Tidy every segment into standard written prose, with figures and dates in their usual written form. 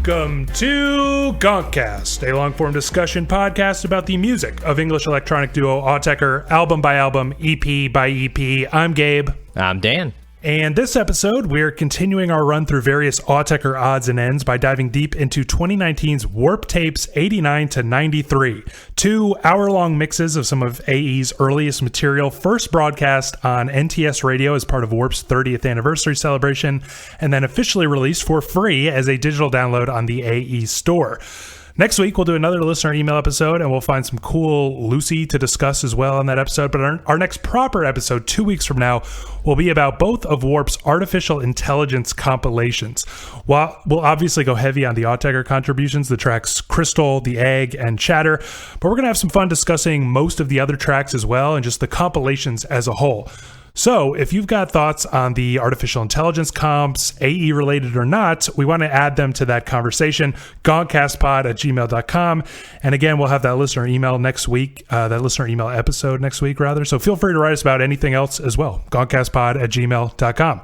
Welcome to GONKCAST, a long-form discussion podcast about the music of English electronic duo Autechre, album by album, EP by EP. I'm Gabe. I'm Dan. And this episode, we're continuing our run through various Autechre odds and ends by diving deep into 2019's Warp Tapes 89 to 93, 2 hour-long mixes of some of AE's earliest material, first broadcast on NTS Radio as part of Warp's 30th anniversary celebration, and then officially released for free as a digital download on the AE store. Next week, we'll do another listener email episode, and we'll find some cool Lucy to discuss as well on that episode. But our next proper episode, 2 weeks from now, will be about both of Warp's artificial intelligence compilations. We'll obviously go heavy on the Autechre contributions, the tracks Crystal, The Egg, and Chatter, but we're going to have some fun discussing most of the other tracks as well, and just the compilations as a whole. So if you've got thoughts on the artificial intelligence comps, AE related or not, we want to add them to that conversation. GONKCASTpod@gmail.com. And again, we'll have that listener email next week, that listener email episode next week, rather. So feel free to write us about anything else as well. GONKCASTpod@gmail.com.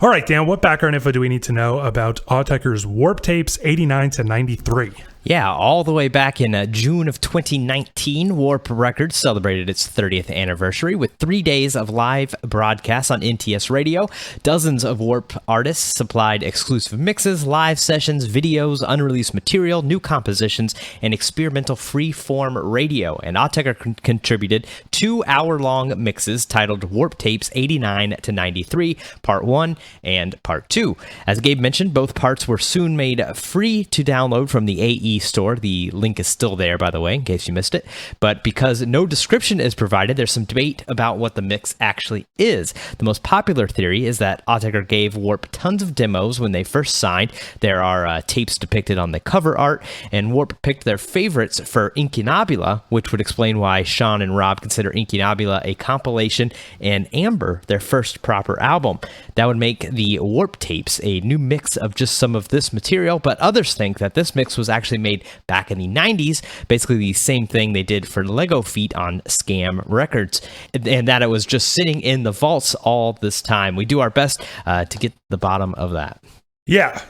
All right, Dan, what background info do we need to know about Autechre's Warp Tapes 89 to 93? Yeah, all the way back in June of 2019, Warp Records celebrated its 30th anniversary with 3 days of live broadcasts on NTS Radio. Dozens of Warp artists supplied exclusive mixes, live sessions, videos, unreleased material, new compositions, and experimental free-form radio. And Autechre contributed 2 hour-long mixes titled Warp Tapes 89 to 93, Part 1 and Part 2. As Gabe mentioned, both parts were soon made free to download from the AE store. The link is still there, by the way, in case you missed it. But because no description is provided, there's some debate about what the mix actually is. The most popular theory is that Autechre gave Warp tons of demos when they first signed. There are tapes depicted on the cover art, and Warp picked their favorites for Incunabula, which would explain why Sean and Rob consider Incunabula a compilation and Amber their first proper album. That would make the Warp Tapes a new mix of just some of this material, but others think that this mix was actually made back in the 90s, basically the same thing they did for Lego Feet on Scam Records, and that it was just sitting in the vaults all this time. We do our best to get the bottom of that. Yeah.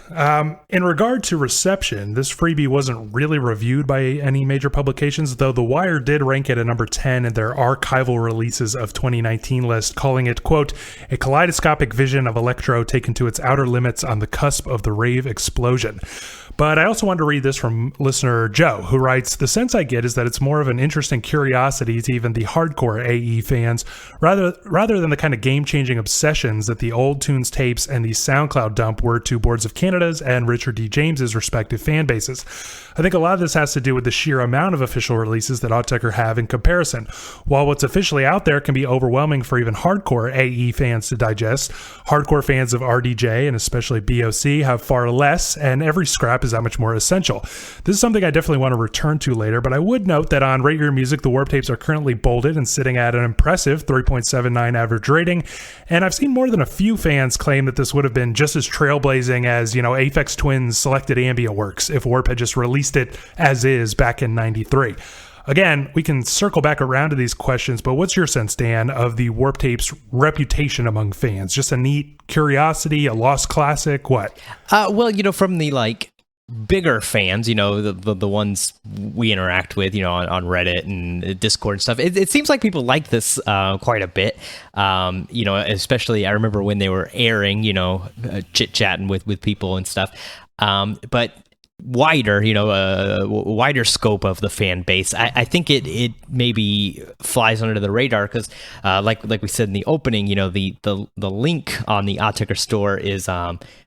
In regard to reception, this freebie wasn't really reviewed by any major publications, though The Wire did rank it at number 10 in their archival releases of 2019 list, calling it, quote, a kaleidoscopic vision of electro taken to its outer limits on the cusp of the rave explosion. But I also wanted to read this from listener Joe, who writes, the sense I get is that it's more of an interesting curiosity to even the hardcore AE fans, rather than the kind of game-changing obsessions that the Old Tunes tapes and the SoundCloud dump were to Boards of Canada's and Richard D. James's respective fan bases. I think a lot of this has to do with the sheer amount of official releases that Autechre have in comparison. While what's officially out there can be overwhelming for even hardcore AE fans to digest, hardcore fans of RDJ and especially BOC have far less, and every scrap is that much more essential. This is something I definitely want to return to later, but I would note that on Rate Your Music, the Warp Tapes are currently bolded and sitting at an impressive 3.79 average rating, and I've seen more than a few fans claim that this would have been just as trailblazing as, Aphex Twin's Selected Ambient works if Warp had just released it as is back in 93. Again, we can circle back around to these questions, but what's your sense, Dan, of the Warp Tapes' reputation among fans? Just a neat curiosity, a lost classic, what? From the, bigger fans, the ones we interact with, on Reddit and Discord and stuff. It seems like people like this quite a bit. Especially I remember when they were airing, chit-chatting with people and stuff. But wider, wider scope of the fan base. I think it maybe flies under the radar because, like we said in the opening, the link on the Autechre store is,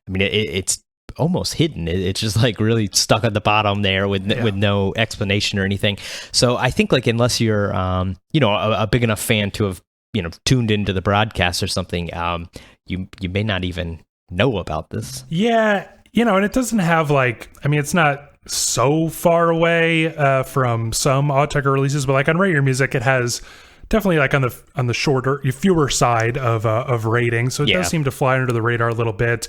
it's almost hidden. It's just really stuck at the bottom there with no explanation or anything. So I think unless you're a big enough fan to have tuned into the broadcast or something, you may not even know about this. Yeah, and it doesn't have it's not so far away from some Autechre releases, but on Rate Your Music, it has definitely on the shorter, fewer side of rating. So it does seem to fly under the radar a little bit.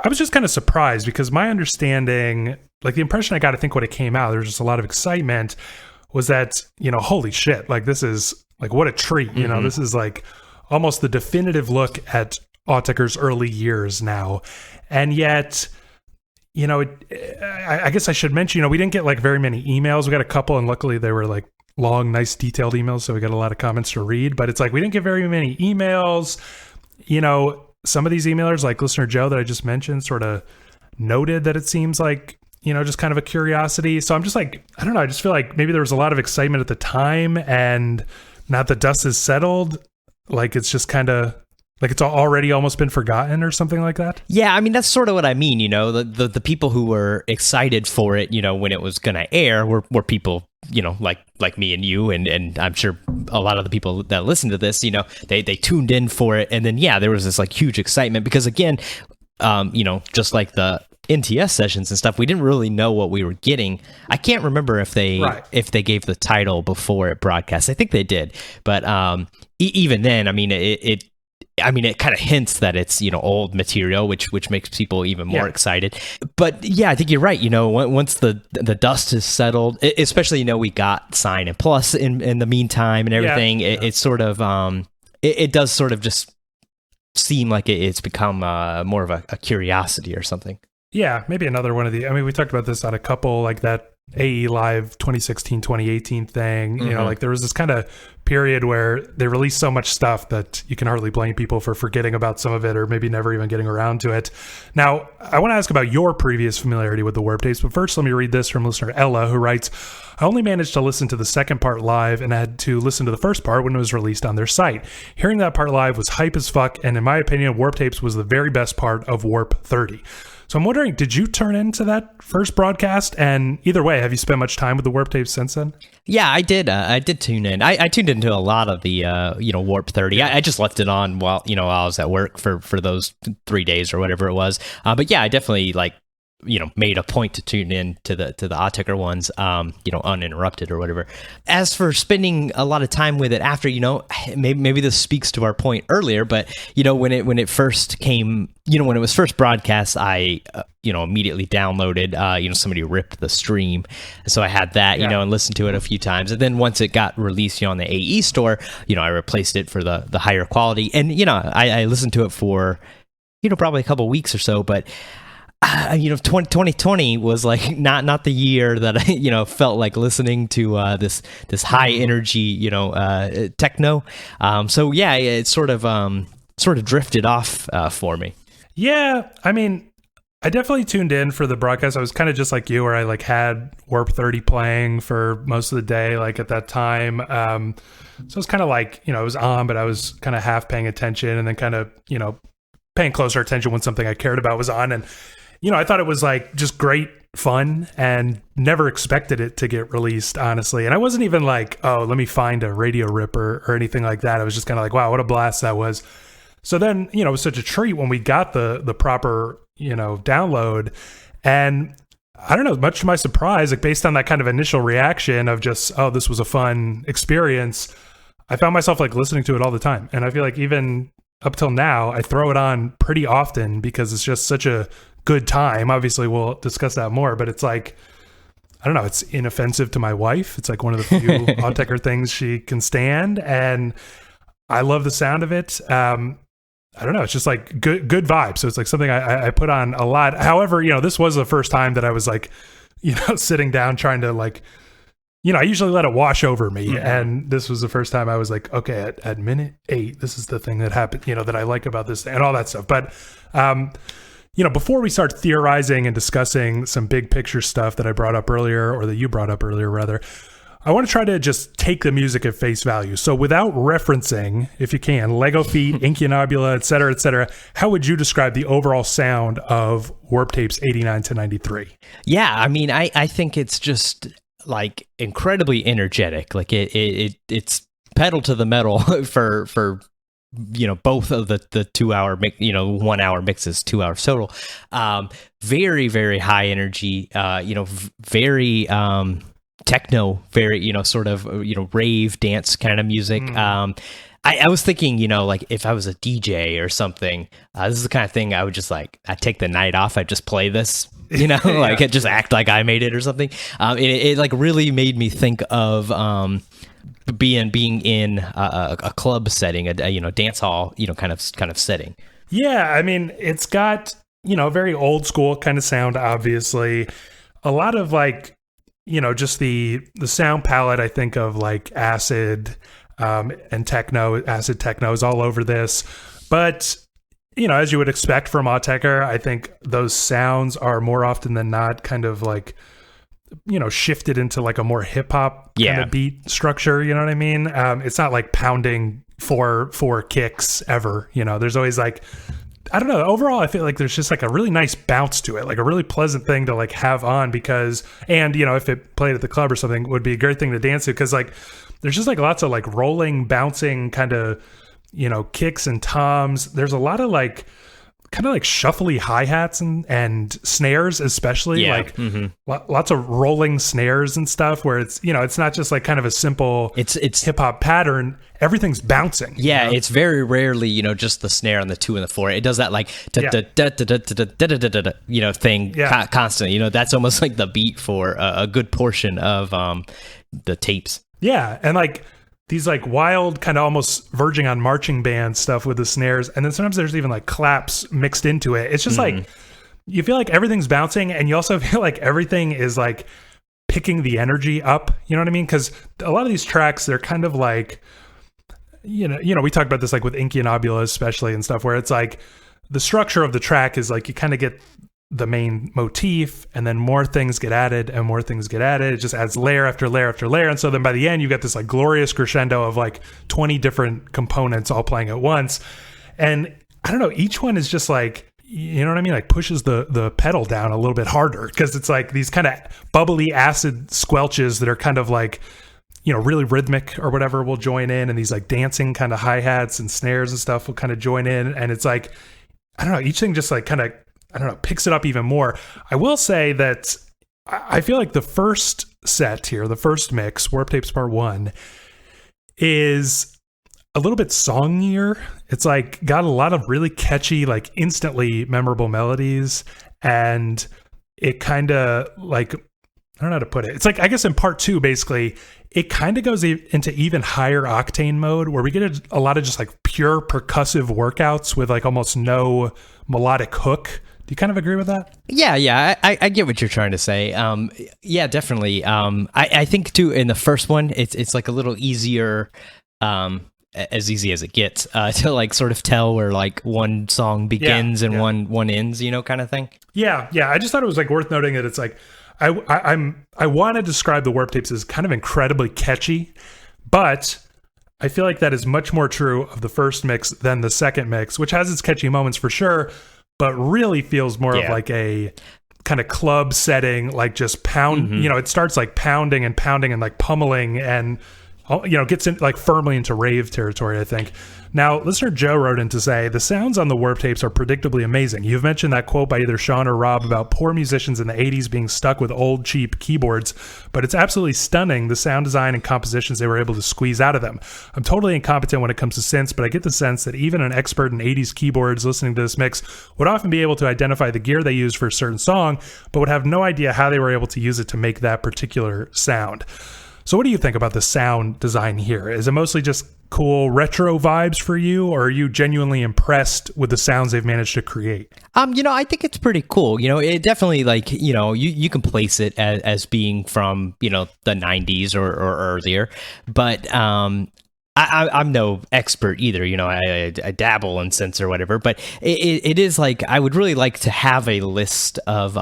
I was just kind of surprised because my understanding, the impression I got, I think when it came out, there was just a lot of excitement, was that, holy shit, this is, what a treat. Mm-hmm. This is almost the definitive look at Autechre's early years now. And yet, I guess I should mention, we didn't get like very many emails. We got a couple, and luckily they were like long, nice, detailed emails, so we got a lot of comments to read. But it's like we didn't get very many emails. Some of these emailers, like listener Joe that I just mentioned, sort of noted that it seems like, just kind of a curiosity. So I'm just like, I don't know. I just feel like maybe there was a lot of excitement at the time, and now the dust has settled, like it's just kind of like it's already almost been forgotten or something like that. Yeah, I mean, that's sort of what I mean. The people who were excited for it, when it was going to air were people, like me and you, and I'm sure a lot of the people that listen to this, they tuned in for it. And then, there was this like huge excitement because, again, just like the NTS sessions and stuff, we didn't really know what we were getting. I can't remember if they gave the title before it broadcast. I think they did, but even then, I mean, it kind of hints that it's old material, which makes people even more excited. But I think you're right. Once the dust has settled, especially we got Sign and Plus in the meantime and everything. It's sort of it does sort of just seem like it's become more of a curiosity or something. Yeah, maybe another one of the. I mean, we talked about this on a couple, like that AE Live 2016, 2018 thing. Like there was this kind of period where they released so much stuff that you can hardly blame people for forgetting about some of it or maybe never even getting around to it. Now, I want to ask about your previous familiarity with the Warp Tapes, but first let me read this from listener Ella, who writes, I only managed to listen to the second part live and had to listen to the first part when it was released on their site. Hearing that part live was hype as fuck, and in my opinion, Warp Tapes was the very best part of Warp 30. So I'm wondering, did you turn into that first broadcast? And either way, have you spent much time with the Warp Tapes since then? Yeah, I did. I did tune in. I tuned into a lot of the, Warp 30. I just left it on while I was at work for those 3 days or whatever it was. But yeah, I definitely made a point to tune in to the Autechre ones, uninterrupted or whatever. As for spending a lot of time with it after, maybe this speaks to our point earlier, but when it first came, when it was first broadcast, I immediately downloaded, somebody ripped the stream, so I had that, and listened to it a few times, and then once it got released, on the AE store, I replaced it for the higher quality, and I listened to it for probably a couple weeks or so, but 2020 was like not the year that I felt like listening to this high energy techno. So yeah, it sort of drifted off for me. Yeah, I mean, I definitely tuned in for the broadcast. I was kind of just like you, where I like had Warp 30 playing for most of the day, like at that time. So it's kind of like it was on, but I was kind of half paying attention, and then kind of paying closer attention when something I cared about was on. And I thought it was like just great fun and never expected it to get released, honestly. And I wasn't even like, oh, let me find a radio ripper or anything like that. I was just kind of like, wow, what a blast that was. So then, it was such a treat when we got the proper, download. And I don't know, much to my surprise, like based on that kind of initial reaction of just, oh, this was a fun experience, I found myself like listening to it all the time. And I feel like even up till now, I throw it on pretty often because it's just such a good time. Obviously, we'll discuss that more, but it's like, I don't know, it's inoffensive to my wife. It's like one of the few Autechre things she can stand, and I love the sound of it. I don't know, it's just like good vibes. So it's like something I put on a lot. However, this was the first time that I was like, sitting down trying to like, I usually let it wash over me. Mm-hmm. And this was the first time I was like, okay, at minute 8, this is the thing that happened, that I like about this and all that stuff. But, before we start theorizing and discussing some big picture stuff that I brought up earlier, or that you brought up earlier, rather, I want to try to just take the music at face value. So without referencing, if you can, Lego Feet, Incunabula, et cetera, how would you describe the overall sound of Warp Tapes 89 to 93? Yeah, I mean, I think it's just like incredibly energetic. Like it's pedal to the metal for both of the 2 hour 1 hour mixes, 2 hours total. Very, very high energy, very techno, very, sort of, rave dance kind of music. I was thinking, like if I was a DJ or something, this is the kind of thing I would just like, I'd take the night off, I'd just play this, like just act like I made it or something. It like really made me think of being in a club setting, a dance hall, kind of setting. Yeah, I mean, it's got very old school kind of sound, obviously. A lot of like, just the sound palette, I think of like acid and techno. Acid techno is all over this. But, as you would expect from Autechre, I think those sounds are more often than not kind of like, shifted into like a more hip hop kind of beat structure. You know what I mean? It's not like pounding four kicks ever. There's always like, I don't know. Overall, I feel like there's just like a really nice bounce to it, like a really pleasant thing to like have on because, and if it played at the club or something, would be a great thing to dance to because like there's just like lots of like rolling, bouncing kind of, kicks and toms. There's a lot of like kind of like shuffly hi-hats and snares, especially like lots of rolling snares and stuff where it's, it's not just like kind of a simple it's hip hop pattern. Everything's bouncing. Yeah. It's very rarely, just the snare on the 2 and the 4. It does that like, thing constantly, that's almost like the beat for a good portion of the tapes. Yeah. And like, these like wild kind of almost verging on marching band stuff with the snares. And then sometimes there's even like claps mixed into it. It's just like, you feel like everything's bouncing and you also feel like everything is like picking the energy up. You know what I mean? Because a lot of these tracks, they're kind of like, we talked about this like with Inky and Obula especially and stuff where it's like the structure of the track is like you kind of get the main motif and then more things get added and more things get added. It just adds layer after layer after layer. And so then by the end, you get this like glorious crescendo of like 20 different components all playing at once. And I don't know, each one is just like, you know what I mean? Like pushes the pedal down a little bit harder because it's like these kind of bubbly acid squelches that are kind of like, really rhythmic or whatever will join in. And these like dancing kind of hi-hats and snares and stuff will kind of join in. And it's like, I don't know, each thing just like kind of, picks it up even more. I will say that I feel like the first set here, the first mix, Warp Tapes Part 1, is a little bit songier. It's like got a lot of really catchy, like instantly memorable melodies. And it kind of like, I don't know how to put it. It's like, I guess in Part 2, basically, it kind of goes into even higher octane mode where we get a lot of just like pure percussive workouts with like almost no melodic hook. Do you kind of agree with that? Yeah, I get what you're trying to say. Yeah, definitely. I think too in the first one, it's like a little easier, as easy as it gets, to like sort of tell where like one song begins and one ends, kind of thing. Yeah. I just thought it was like worth noting that it's like I want to describe the Warp Tapes as kind of incredibly catchy, but I feel like that is much more true of the first mix than the second mix, which has its catchy moments for sure, but really feels more of like a kind of club setting, like just pound, it starts like pounding and like pummeling and, gets in like firmly into rave territory, I think. Now, listener Joe wrote in to say, the sounds on the Warp Tapes are predictably amazing. You've mentioned that quote by either Sean or Rob about poor musicians in the 80s being stuck with old, cheap keyboards, but it's absolutely stunning the sound design and compositions they were able to squeeze out of them. I'm totally incompetent when it comes to synths, but I get the sense that even an expert in 80s keyboards listening to this mix would often be able to identify the gear they used for a certain song, but would have no idea how they were able to use it to make that particular sound. So what do you think about the sound design here? Is it mostly just cool retro vibes for you, or are you genuinely impressed with the sounds they've managed to create? I think it's pretty cool. It definitely like, you can place it as being from, the 90s or earlier, but I'm no expert either. I dabble in synths or whatever, but it is like, I would really like to have a list of,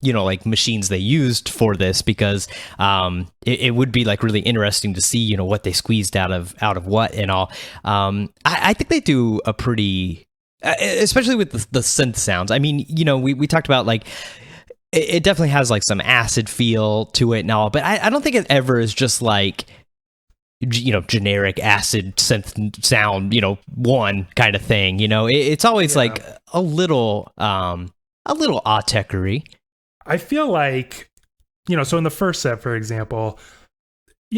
like machines they used for this, because it would be like really interesting to see, what they squeezed out of what and all. I think they do a pretty, especially with the synth sounds. I mean, we talked about like, it definitely has like some acid feel to it and all, but I don't think it ever is just like, generic acid synth sound, one kind of thing. It's always like a little Autechre. I feel like, so in the first set, for example,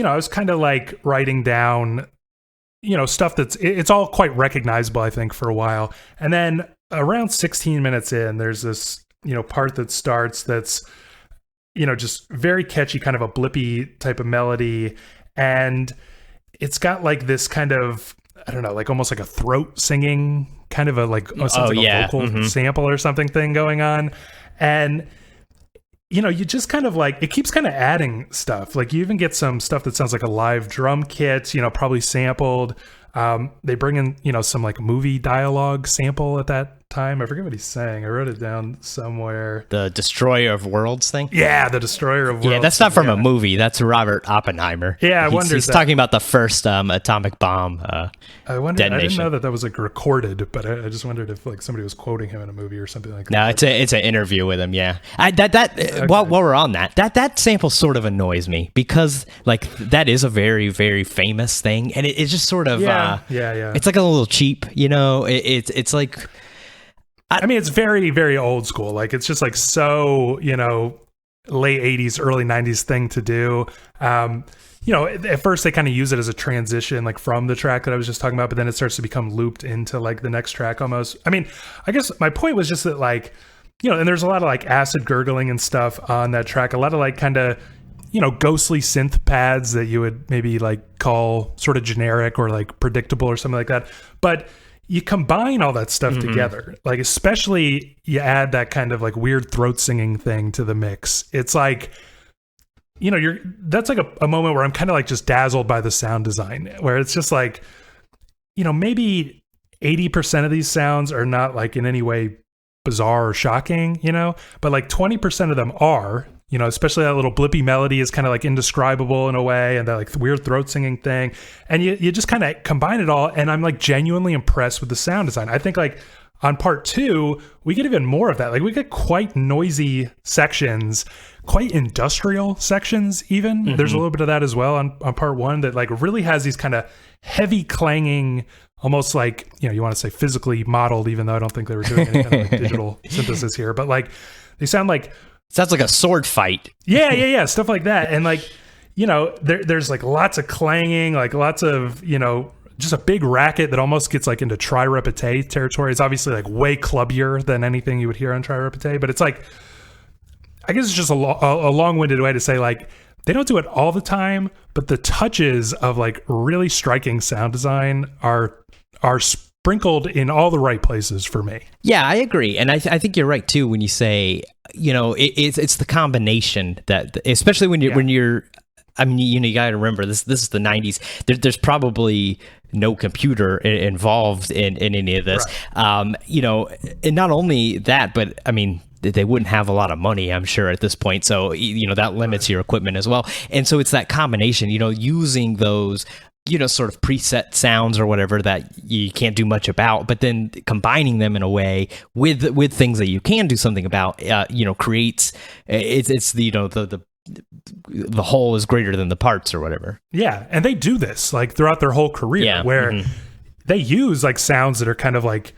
I was kind of like writing down, stuff it's all quite recognizable, I think, for a while. And then around 16 minutes in, there's this, part that starts that's, just very catchy, kind of a blippy type of melody. And it's got like this kind of I don't know, like almost like a throat singing kind of a like a vocal sample or something thing going on. And you know, you just kind of like, it keeps kind of adding stuff. Like you even get some stuff that sounds like a live drum kit, you know, probably sampled. They bring in, you know, some like movie dialogue sample at that time. I forget what he's saying. I wrote it down somewhere. The Destroyer of Worlds thing? Yeah, the Destroyer of Worlds. Yeah, that's not from a movie. That's Robert Oppenheimer. Yeah, I wondered. He's talking about the first atomic bomb I detonation. I didn't know that was like recorded, but I just wondered if like somebody was quoting him in a movie or something like that. No, it's an interview with him. Yeah, while we're on that sample sort of annoys me because like that is a very, very famous thing, and it's just sort of it's like a little cheap, you know. It's like. I mean, it's very, very old school. Like, it's just like so, you know, late 80s, early 90s thing to do. You know, at first they kind of use it as a transition, like from the track that I was just talking about, but then it starts to become looped into like the next track almost. I mean, I guess my point was just that like, you know, and there's a lot of like acid gurgling and stuff on that track. A lot of like kind of, you know, ghostly synth pads that you would maybe like call sort of generic or like predictable or something like that. But you combine all that stuff together, like especially you add that kind of like weird throat singing thing to the mix. It's like, you know, that's like a moment where I'm kind of like just dazzled by the sound design, where it's just like, you know, maybe 80% of these sounds are not like in any way bizarre or shocking, you know, but like 20% of them are, you know, especially that little blippy melody is kind of like indescribable in a way, and that like weird throat singing thing. And you just kind of combine it all, and I'm like genuinely impressed with the sound design. I think like on part 2, we get even more of that. Like we get quite noisy sections, quite industrial sections even. There's a little bit of that as well on part 1 that like really has these kind of heavy clanging, almost like, you know, you want to say physically modeled, even though I don't think they were doing any kind of like digital synthesis here, but like they sound like, sounds like a sword fight. Yeah, stuff like that. And like, you know, there's like lots of clanging, like lots of, you know, just a big racket that almost gets like into tri-repete territory. It's obviously like way clubbier than anything you would hear on tri-repete, but it's like, I guess it's just a long-winded way to say like, they don't do it all the time, but the touches of like really striking sound design are sprinkled in all the right places for me. Yeah, I agree. And I think you're right too when you say, you know, it's the combination that, especially when you're I mean, you know, you got to remember this is the 90s. There's probably no computer involved in any of this. Right. You know, and not only that, but I mean, they wouldn't have a lot of money, I'm sure, at this point. So, you know, that limits your equipment as well. And so it's that combination, you know, using those, you know, sort of preset sounds or whatever that you can't do much about, but then combining them in a way with things that you can do something about, you know, creates, it's the, you know, the whole is greater than the parts or whatever. Yeah. And they do this like throughout their whole career, where they use like sounds that are kind of like,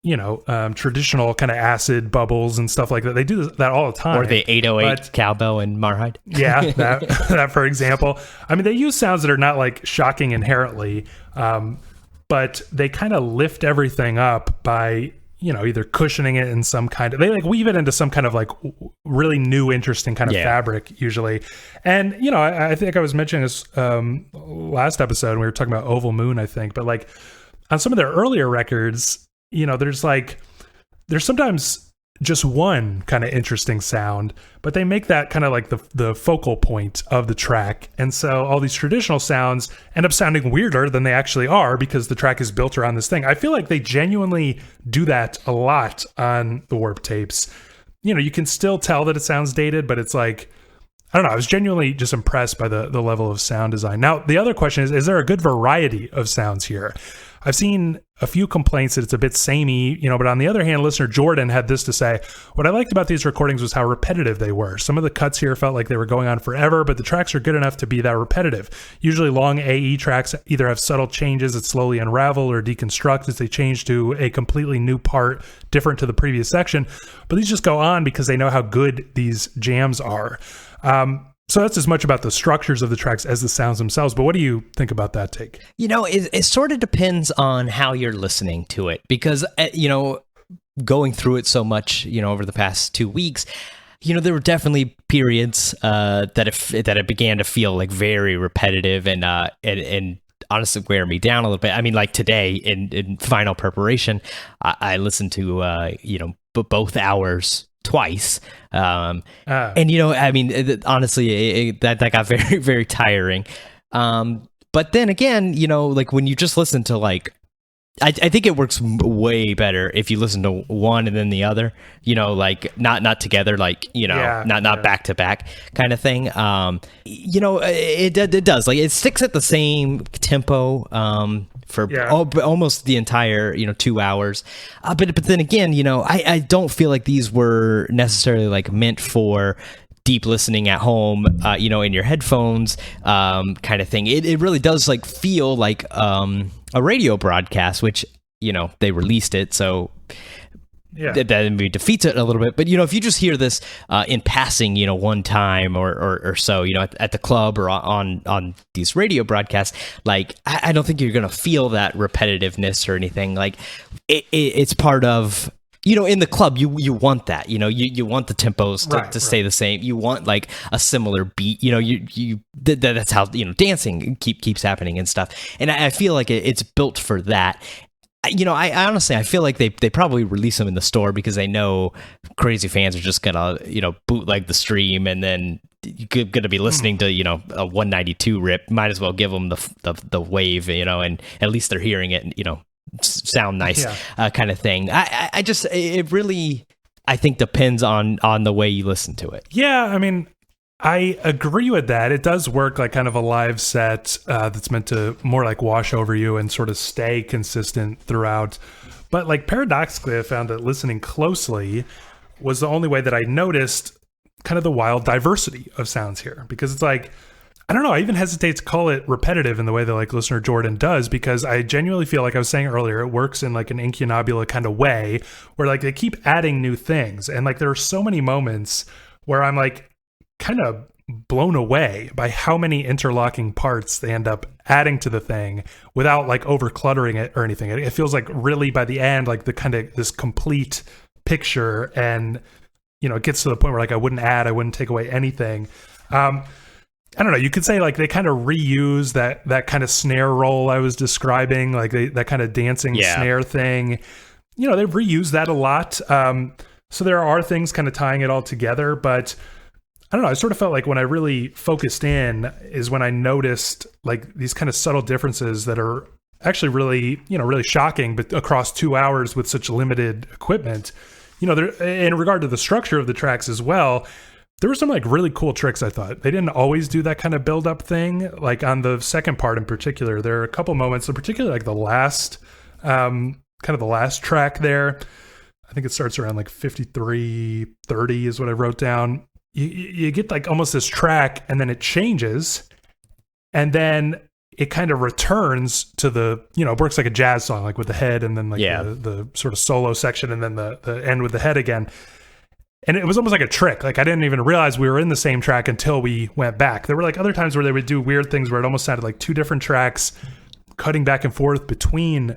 you know, traditional kind of acid bubbles and stuff like that. They do that all the time. Or the 808 cowbell and Marhide. Yeah, that for example. I mean, they use sounds that are not like shocking inherently, but they kind of lift everything up by, you know, either cushioning it in some kind of, they like weave it into some kind of like really new, interesting kind of fabric usually. And, you know, I think I was mentioning this last episode when we were talking about Oval Moon, I think, but like on some of their earlier records, you know, there's sometimes just one kind of interesting sound, but they make that kind of like the focal point of the track. And so all these traditional sounds end up sounding weirder than they actually are because the track is built around this thing. I feel like they genuinely do that a lot on the Warp tapes. You know, you can still tell that it sounds dated, but it's like, I don't know, I was genuinely just impressed by the level of sound design. Now, the other question is there a good variety of sounds here? I've seen a few complaints that it's a bit samey, you know, but on the other hand, listener Jordan had this to say: what I liked about these recordings was how repetitive they were. Some of the cuts here felt like they were going on forever, but the tracks are good enough to be that repetitive. Usually long AE tracks either have subtle changes that slowly unravel or deconstruct as they change to a completely new part different to the previous section, but these just go on because they know how good these jams are. So that's as much about the structures of the tracks as the sounds themselves. But what do you think about that take? You know, it sort of depends on how you're listening to it, because, you know, going through it so much, you know, over the past 2 weeks, you know, there were definitely periods that it began to feel like very repetitive, and honestly wear me down a little bit. I mean, like today in final preparation, I listened to both hours twice, and I mean, honestly, that got very, very tiring. But then again, like when you just listen to like, I think it works way better if you listen to one and then the other, like not together, like, not back to back kind of thing. It does, like, it sticks at the same tempo, for almost the entire, 2 hours. But then again, I don't feel like these were necessarily like meant for deep listening at home, in your headphones, kind of thing. It really does like feel like a radio broadcast, which they released it, so that maybe defeats it a little bit. But if you just hear this in passing, one time or so, at the club or on these radio broadcasts, like I don't think you're gonna feel that repetitiveness or anything. Like it's part of. In the club, you want that. You want the tempos to stay the same. You want like a similar beat. That's how dancing keeps happening and stuff. And I feel like it's built for that. I honestly feel like they probably release them in the store because they know crazy fans are just gonna bootleg the stream, and then you're gonna be listening to a 192 rip. Might as well give them the wave, and at least they're hearing it. Sound nice, kind of thing. I just, it really, I think, depends on the way you listen to it. Yeah, I mean, I agree with that. It does work like kind of a live set that's meant to more like wash over you and sort of stay consistent throughout. But like paradoxically, I found that listening closely was the only way that I noticed kind of the wild diversity of sounds here, because it's like, I don't know, I even hesitate to call it repetitive in the way that like listener Jordan does, because I genuinely feel like I was saying earlier, it works in like an incunabula kind of way where like they keep adding new things. And like there are so many moments where I'm like kind of blown away by how many interlocking parts they end up adding to the thing without like over cluttering it or anything. It feels like really by the end, like the kind of this complete picture, and it gets to the point where like I wouldn't take away anything. I don't know, you could say like they kind of reuse that kind of snare roll I was describing, like that kind of dancing snare thing. They've reused that a lot. So there are things kind of tying it all together, but I don't know, I sort of felt like when I really focused in is when I noticed like these kind of subtle differences that are actually really, really shocking, but across 2 hours with such limited equipment. There, in regard to the structure of the tracks as well, there were some like really cool tricks, I thought. They didn't always do that kind of build up thing. Like on the second part in particular, there are a couple moments, in particular like the last, kind of the last track there. I think it starts around like 53:30 is what I wrote down. You get like almost this track and then it changes, and then it kind of returns to the, it works like a jazz song, like with the head and then like the sort of solo section and then the end with the head again. And it was almost like a trick. Like I didn't even realize we were in the same track until we went back. There were like other times where they would do weird things where it almost sounded like two different tracks cutting back and forth between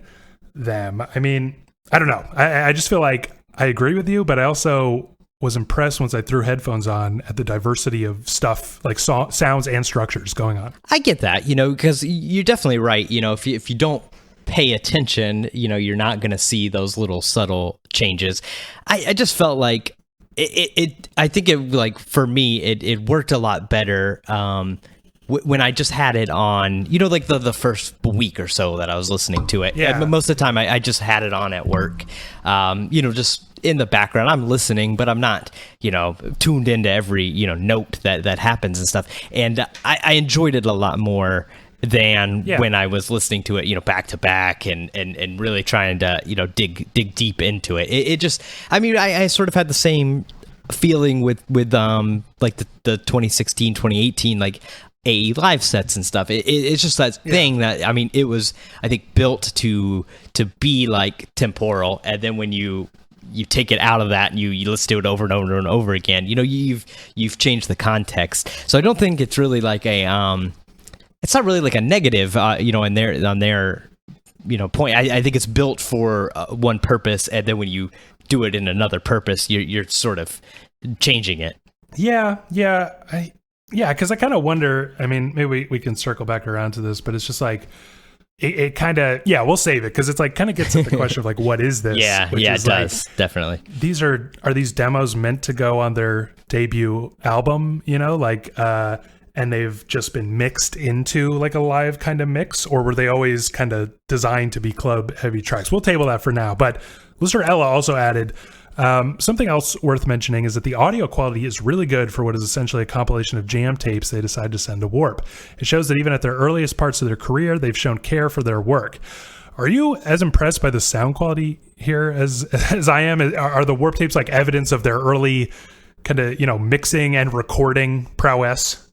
them. I mean, I don't know. I just feel like I agree with you, but I also was impressed once I threw headphones on at the diversity of stuff, like sounds and structures going on. I get that, because you're definitely right. If you don't pay attention, you're not going to see those little subtle changes. I just felt like I think it, like, for me, it worked a lot better when I just had it on, like the first week or so that I was listening to it. Yeah. Most of the time I just had it on at work, just in the background. I'm listening, but I'm not, tuned into every, note that happens and stuff. And I enjoyed it a lot more than when I was listening to it, back to back and really trying to, dig deep into it. It just, I mean, I sort of had the same feeling with like the 2016, 2018, like AE live sets and stuff. It's just that thing that, I mean, it was, I think, built to be like temporal. And then when you take it out of that and you listen to it over and over and over again, you've changed the context. So I don't think it's really like it's not really like a negative, on their point. I think it's built for one purpose, and then when you do it in another purpose, you're sort of changing it. Yeah. Yeah, because I kind of wonder. I mean, maybe we can circle back around to this, but it's just like it kind of, yeah, we'll save it because it's like kind of gets at the question of like, what is this? Yeah, Which yeah, is it does, like, definitely. these are these demos meant to go on their debut album? You know, like, and they've just been mixed into like a live kind of mix, or were they always kind of designed to be club heavy tracks? We'll table that for now. But listener Ella also added. Something else worth mentioning is that the audio quality is really good for what is essentially a compilation of jam tapes they decided to send to Warp. It shows that even at their earliest parts of their career, they've shown care for their work. Are you as impressed by the sound quality here as I am? Are the Warp tapes like evidence of their early kind of, mixing and recording prowess?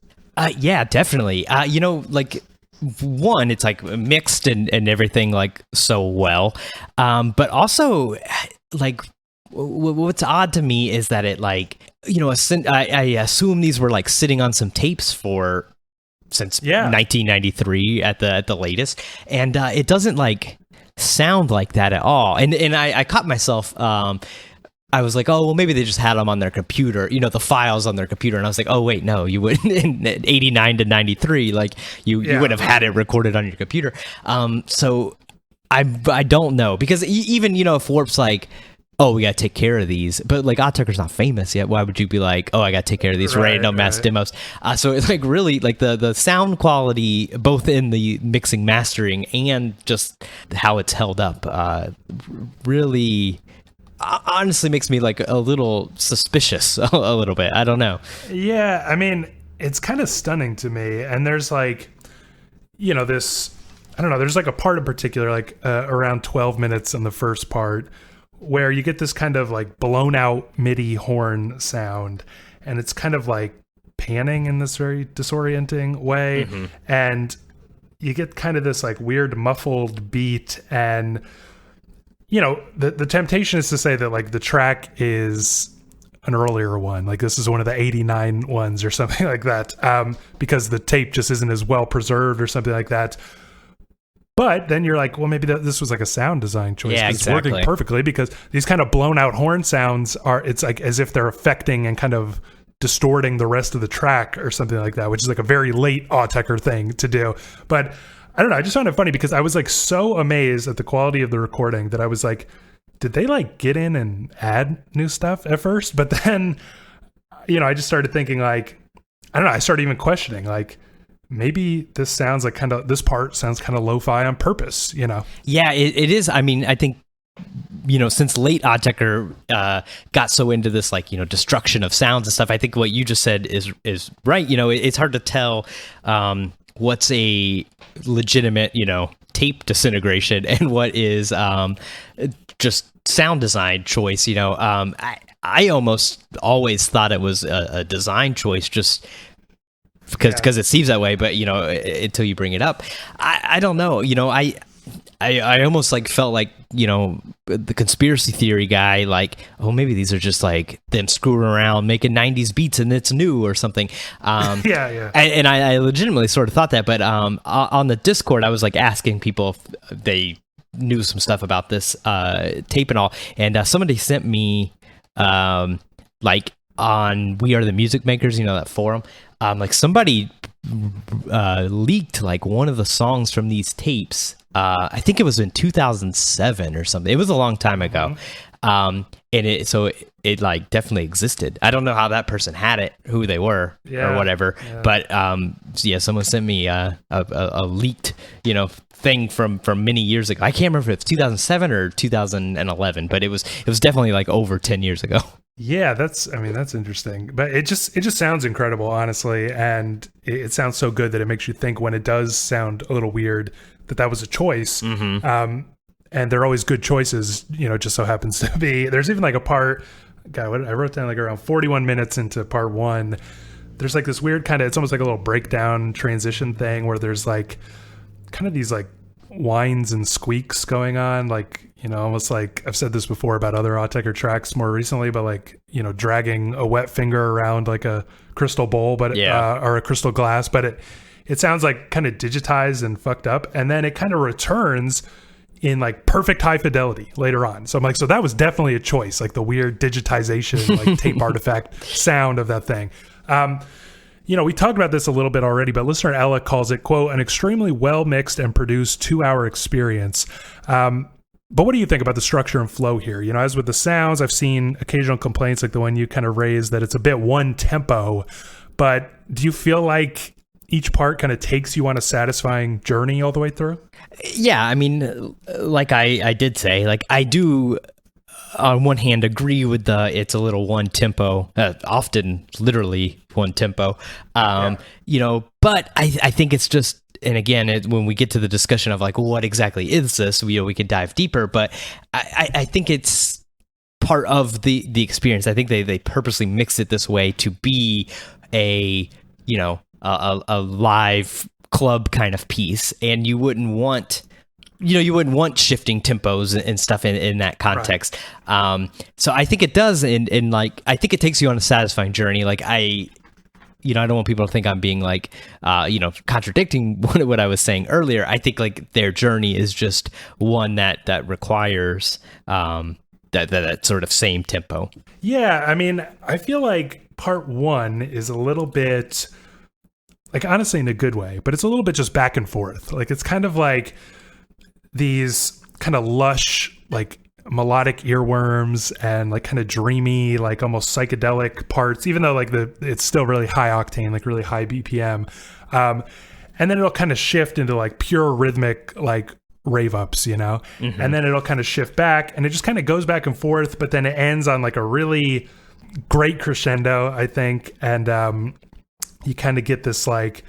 Yeah, definitely. Like, one, it's like mixed and everything like so well. But also, like, what's odd to me is that it like, I assume these were like sitting on some tapes since 1993 at the latest, and it doesn't like sound like that at all. And I caught myself. I was like, oh well, maybe they just had them on their computer, the files on their computer, and I was like, oh wait, no, you wouldn't in 89 to 93, like you would have had it recorded on your computer. So I don't know, because even if Warp's like, oh, we got to take care of these. But like Autechre's not famous yet. Why would you be like, oh, I got to take care of these random mass demos? So it's like really like the sound quality, both in the mixing, mastering, and just how it's held up, really honestly makes me like a little suspicious a little bit. I don't know. Yeah, I mean, it's kind of stunning to me. And there's like, this, I don't know, there's like a part in particular, like around 12 minutes on the first part, where you get this kind of like blown out MIDI horn sound, and it's kind of like panning in this very disorienting way. Mm-hmm. And you get kind of this like weird muffled beat, and the temptation is to say that like the track is an earlier one, like this is one of the 89 ones or something like that, because the tape just isn't as well preserved or something like that. But then you're like, well, maybe this was like a sound design choice. Yeah, exactly. It's working perfectly, because these kind of blown out horn sounds it's like as if they're affecting and kind of distorting the rest of the track or something like that, which is like a very late Autechre thing to do. But I don't know. I just found it funny because I was like so amazed at the quality of the recording that I was like, did they like get in and add new stuff at first? But then, I just started thinking like, I don't know. I started even questioning like, maybe this sounds like this part sounds kind of lo-fi on purpose, Yeah, it is. I mean, I think, since late Autechre got so into this, like, destruction of sounds and stuff, I think what you just said is right. It's hard to tell what's a legitimate, tape disintegration and what is just sound design choice. I almost always thought it was a design choice, just because it seems that way, but until you bring it up, I don't know. I almost like felt like the conspiracy theory guy, like, oh, maybe these are just like them screwing around making 90s beats and it's new or something. Yeah. And I legitimately sort of thought that, but on the Discord, I was like asking people if they knew some stuff about this tape and all, and somebody sent me like on We Are the Music Makers, that forum. Like somebody leaked like one of the songs from these tapes. I think it was in 2007 or something. It was a long time ago. And it like definitely existed. I don't know how that person had it, who they were or whatever. Yeah. But someone sent me a leaked, thing from many years ago. I can't remember if it's 2007 or 2011, but it was definitely like over 10 years ago. Yeah, that's interesting. But it just sounds incredible, honestly, and it sounds so good that it makes you think when it does sound a little weird that was a choice. Mm-hmm. And they're always good choices, just so happens to be. There's even like a part, I wrote down like around 41 minutes into part one, there's like this weird kind of, it's almost like a little breakdown transition thing where there's like kind of these like whines and squeaks going on, like, almost like I've said this before about other Autechre tracks more recently, but like, dragging a wet finger around like a crystal bowl, but or a crystal glass, but it sounds like kind of digitized and fucked up. And then it kind of returns in like perfect high fidelity later on. So I'm like, so that was definitely a choice, like the weird digitization, like tape artifact sound of that thing. we talked about this a little bit already, but listener Ella calls it, quote, an extremely well mixed and produced 2-hour experience. But what do you think about the structure and flow here? As with the sounds, I've seen occasional complaints like the one you kind of raised that it's a bit one tempo, but do you feel like each part kind of takes you on a satisfying journey all the way through? Yeah, I mean, like I did say, like I do on one hand agree with it's a little one tempo, often literally one tempo, but I think it's just, and again, when we get to the discussion of like, what exactly is this, we can dive deeper, but I think it's part of the experience. I think they purposely mix it this way to be a live club kind of piece, and you wouldn't want shifting tempos and stuff in that context. Right. So I think it does, and like I think it takes you on a satisfying journey. Like I don't want people to think I'm being like, contradicting what I was saying earlier. I think like their journey is just one that requires that sort of same tempo. Yeah, I mean, I feel like part one is a little bit, like honestly in a good way, but it's a little bit just back and forth. Like it's kind of like these kind of lush, like melodic earworms and like kind of dreamy, like almost psychedelic parts, even though like it's still really high octane, like really high BPM. And then it'll kind of shift into like pure rhythmic, like rave ups, mm-hmm. And then it'll kind of shift back and it just kind of goes back and forth, but then it ends on like a really great crescendo, I think. And you kind of get this like,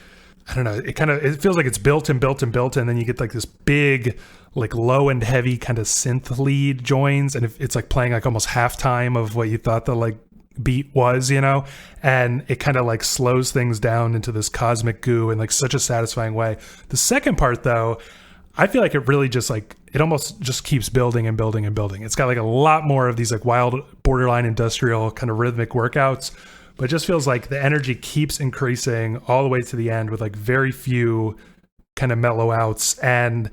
I don't know, it feels like it's built and then you get like this big, like low and heavy kind of synth lead joins, and it's like playing like almost halftime of what you thought the like beat was, and it kind of like slows things down into this cosmic goo in like such a satisfying way. The second part though, I feel like it really just like, it almost just keeps building and building and building. It's got like a lot more of these like wild borderline industrial kind of rhythmic workouts, but it just feels like the energy keeps increasing all the way to the end with like very few kind of mellow outs. And,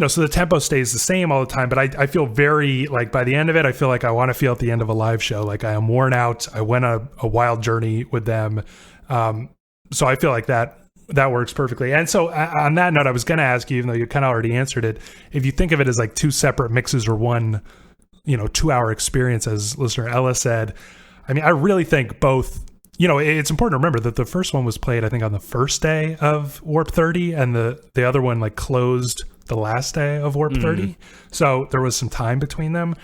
so the tempo stays the same all the time, but I feel very like by the end of it, I feel like I want to feel at the end of a live show. Like I am worn out. I went on a wild journey with them. So I feel like that works perfectly. And so on that note, I was going to ask you, even though you kind of already answered it, if you think of it as like two separate mixes or one, 2-hour experience, as listener Ella said, I mean, I really think both, it's important to remember that the first one was played, I think, on the first day of Warp 30, and the other one like closed the last day of Warp 30. So there was some time between them.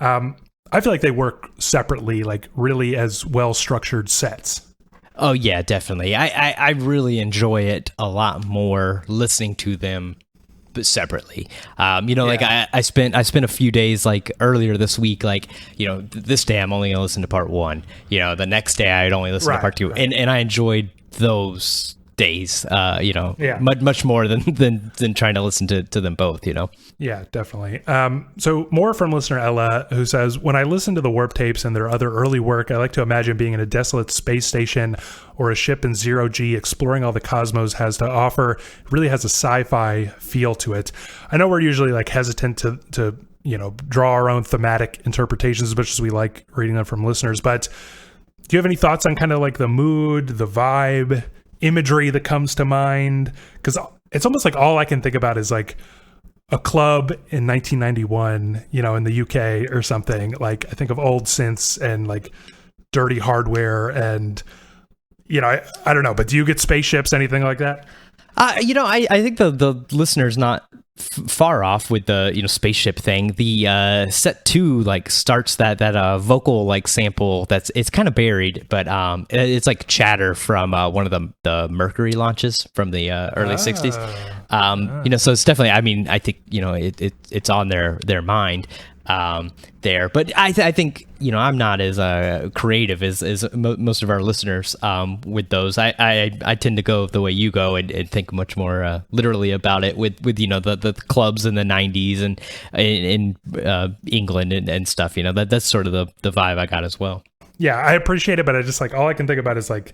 I feel like they work separately, like really as well-structured sets. Oh yeah, definitely. I really enjoy it a lot more listening to them separately. Like I spent a few days like earlier this week, like, this day I'm only gonna listen to part one. The next day I'd only listen to part two. Right. And I enjoyed those days, much more than trying to listen to them both, Yeah, definitely. So more from listener Ella, who says, when I listen to the Warp tapes and their other early work, I like to imagine being in a desolate space station or a ship in zero G, exploring all the cosmos has to offer. It really has a sci-fi feel to it. I know we're usually like hesitant to draw our own thematic interpretations as much as we like reading them from listeners, but do you have any thoughts on kind of like the mood, the vibe, imagery that comes to mind? Because it's almost like all I can think about is like a club in 1991, in the UK or something. Like I think of old synths and like dirty hardware and, I don't know, but do you get spaceships, anything like that? I think the listener's not far off with the spaceship thing. The set 2 like starts that vocal like sample it's kind of buried, but it's like chatter from one of the Mercury launches from the early 60s. So it's definitely, I mean, I think it's on their mind there, but I think I'm not as creative as most of our listeners with those. I tend to go the way you go and think much more literally about it with the clubs in the 90s and in England and stuff. That's sort of the vibe I got as well. Yeah, I appreciate it, but I just like all I can think about is like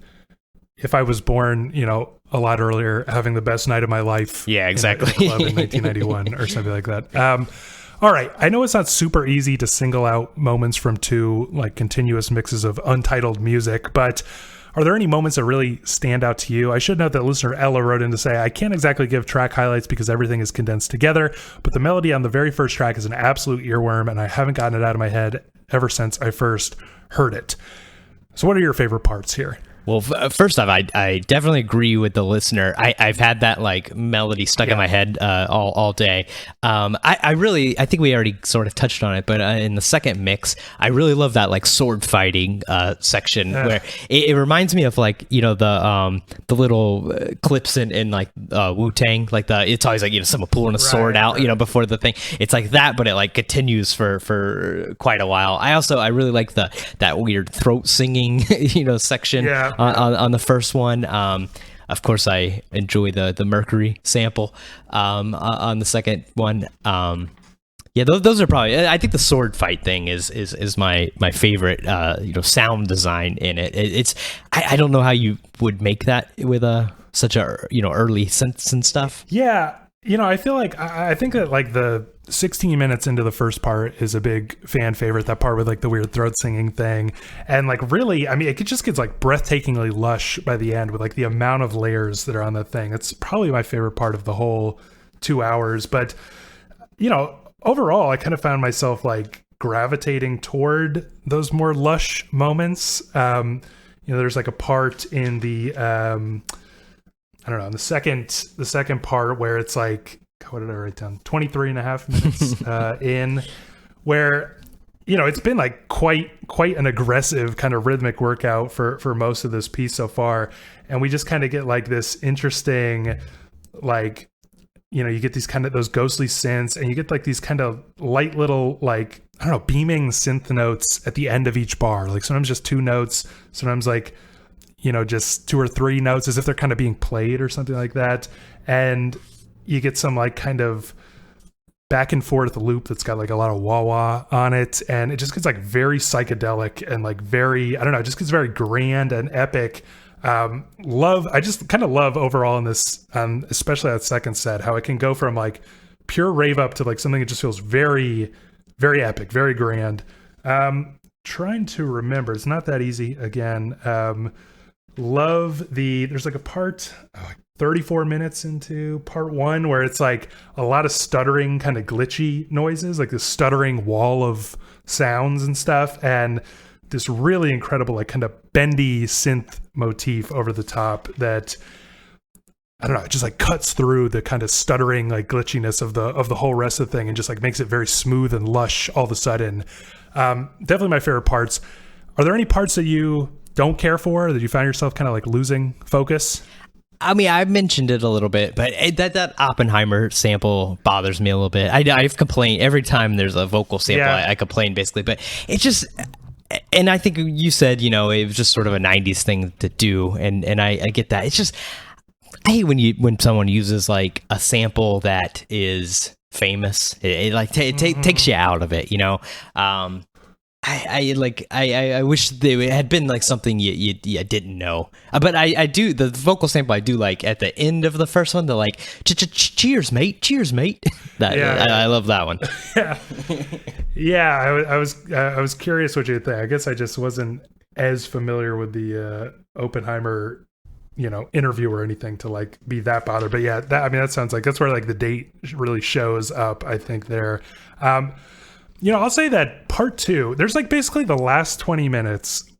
if I was born a lot earlier, having the best night of my life. Yeah, exactly. In a club in 1991 or something like that. All right. I know it's not super easy to single out moments from two like continuous mixes of untitled music, but Are there any moments that really stand out to you? I should note that listener Ella wrote in to say, I can't exactly give track highlights because everything is condensed together, but the melody on the very first track is an absolute earworm, and I haven't gotten it out of my head ever since I first heard it. So what are your favorite parts here? Well, first off, I definitely agree with the listener. I've had that like melody stuck in my head all day. I think we already sort of touched on it, but in the second mix, I really love that like sword fighting section where it reminds me of like, you know, the little clips in like Wu-Tang, like it's always like, you know, someone pulling a sword out, you know, before the thing. It's like that, but it like continues for quite a while. I really like that weird throat singing, you know, section. On the first one. Of course, I enjoy the Mercury sample on the second one. Those are probably. I think the sword fight thing is my favorite. You know, sound design in it. I don't know how you would make that with such a, you know, early synths and stuff. Yeah, you know, I feel like I think that like the 16 minutes into the first part is a big fan favorite, that part with like the weird throat singing thing. And like really, I mean, it just gets like breathtakingly lush by the end with like the amount of layers that are on that thing. It's probably my favorite part of the whole 2 hours. But, you know, overall, I kind of found myself like gravitating toward those more lush moments. You know, there's like a part in the, I don't know, in the second part where it's like, what did I write down? 23 and a half minutes in, where, you know, it's been like quite an aggressive kind of rhythmic workout for most of this piece so far. And we just kind of get like this interesting, like, you know, you get these kind of those ghostly synths, and you get like these kind of light little, like, I don't know, beaming synth notes at the end of each bar. Like sometimes just 2 notes, sometimes like, you know, just 2 or 3 notes as if they're kind of being played or something like that. And you get some like kind of back and forth loop that's got like a lot of wah-wah on it. And it just gets like very psychedelic and like very, I don't know, it just gets very grand and epic. I just kind of love overall in this, especially that second set, how it can go from like pure rave up to like something that just feels very, very epic, very grand. Trying to remember, it's not that easy again. There's like a part, 34 minutes into part 1 where it's like a lot of stuttering kind of glitchy noises, like this stuttering wall of sounds and stuff, and this really incredible like kind of bendy synth motif over the top that, I don't know, it just like cuts through the kind of stuttering like glitchiness of the whole rest of the thing and just like makes it very smooth and lush all of a sudden. Definitely my favorite parts. Are there any parts that you don't care for, that you find yourself kind of like losing focus? I mean, I've mentioned it a little bit, but that Oppenheimer sample bothers me a little bit. I've complained every time there's a vocal sample. Yeah. I complain basically, but it just, and I think you said, you know, it was just sort of a 90s thing to do, and I get that. It's just, I hate when someone uses like a sample that is famous. It like takes you out of it, you know. I wish they had been like something you didn't know, but I do, the vocal sample I do like at the end of the first one, the like cheers mate, I love that one. I was curious what you'd think. I guess I just wasn't as familiar with the Oppenheimer, you know, interview or anything to like be that bothered. But yeah, that sounds like that's where like the date really shows up, I think, there. You know, I'll say that part 2, there's like basically the last 20 minutes,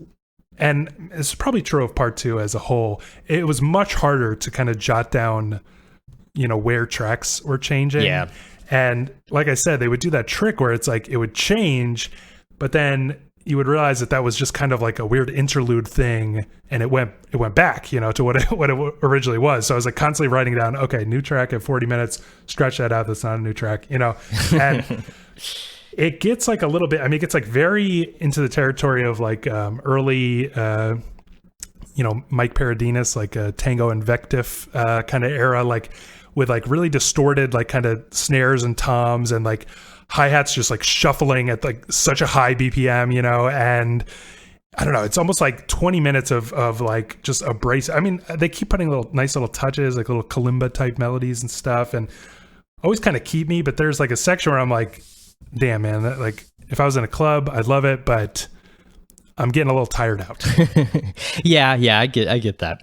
and it's probably true of part 2 as a whole. It was much harder to kind of jot down, you know, where tracks were changing. Yeah. And like I said, they would do that trick where it's like it would change, but then you would realize that was just kind of like a weird interlude thing, and it went back, you know, to what it originally was. So I was like constantly writing down, okay, new track at 40 minutes, stretch that out. That's not a new track, you know, and it gets like a little bit, I mean, it gets like very into the territory of like early, you know, Mike Paradinas, like a Tango Invective kind of era, like with like really distorted like kind of snares and toms and like hi-hats just like shuffling at like such a high BPM, you know, and I don't know, it's almost like 20 minutes of like just a brace. I mean, they keep putting nice little touches, like little kalimba type melodies and stuff, and always kind of keep me, but there's like a section where I'm like, damn man, that, like if I was in a club, I'd love it, but I'm getting a little tired out. Yeah, I get that.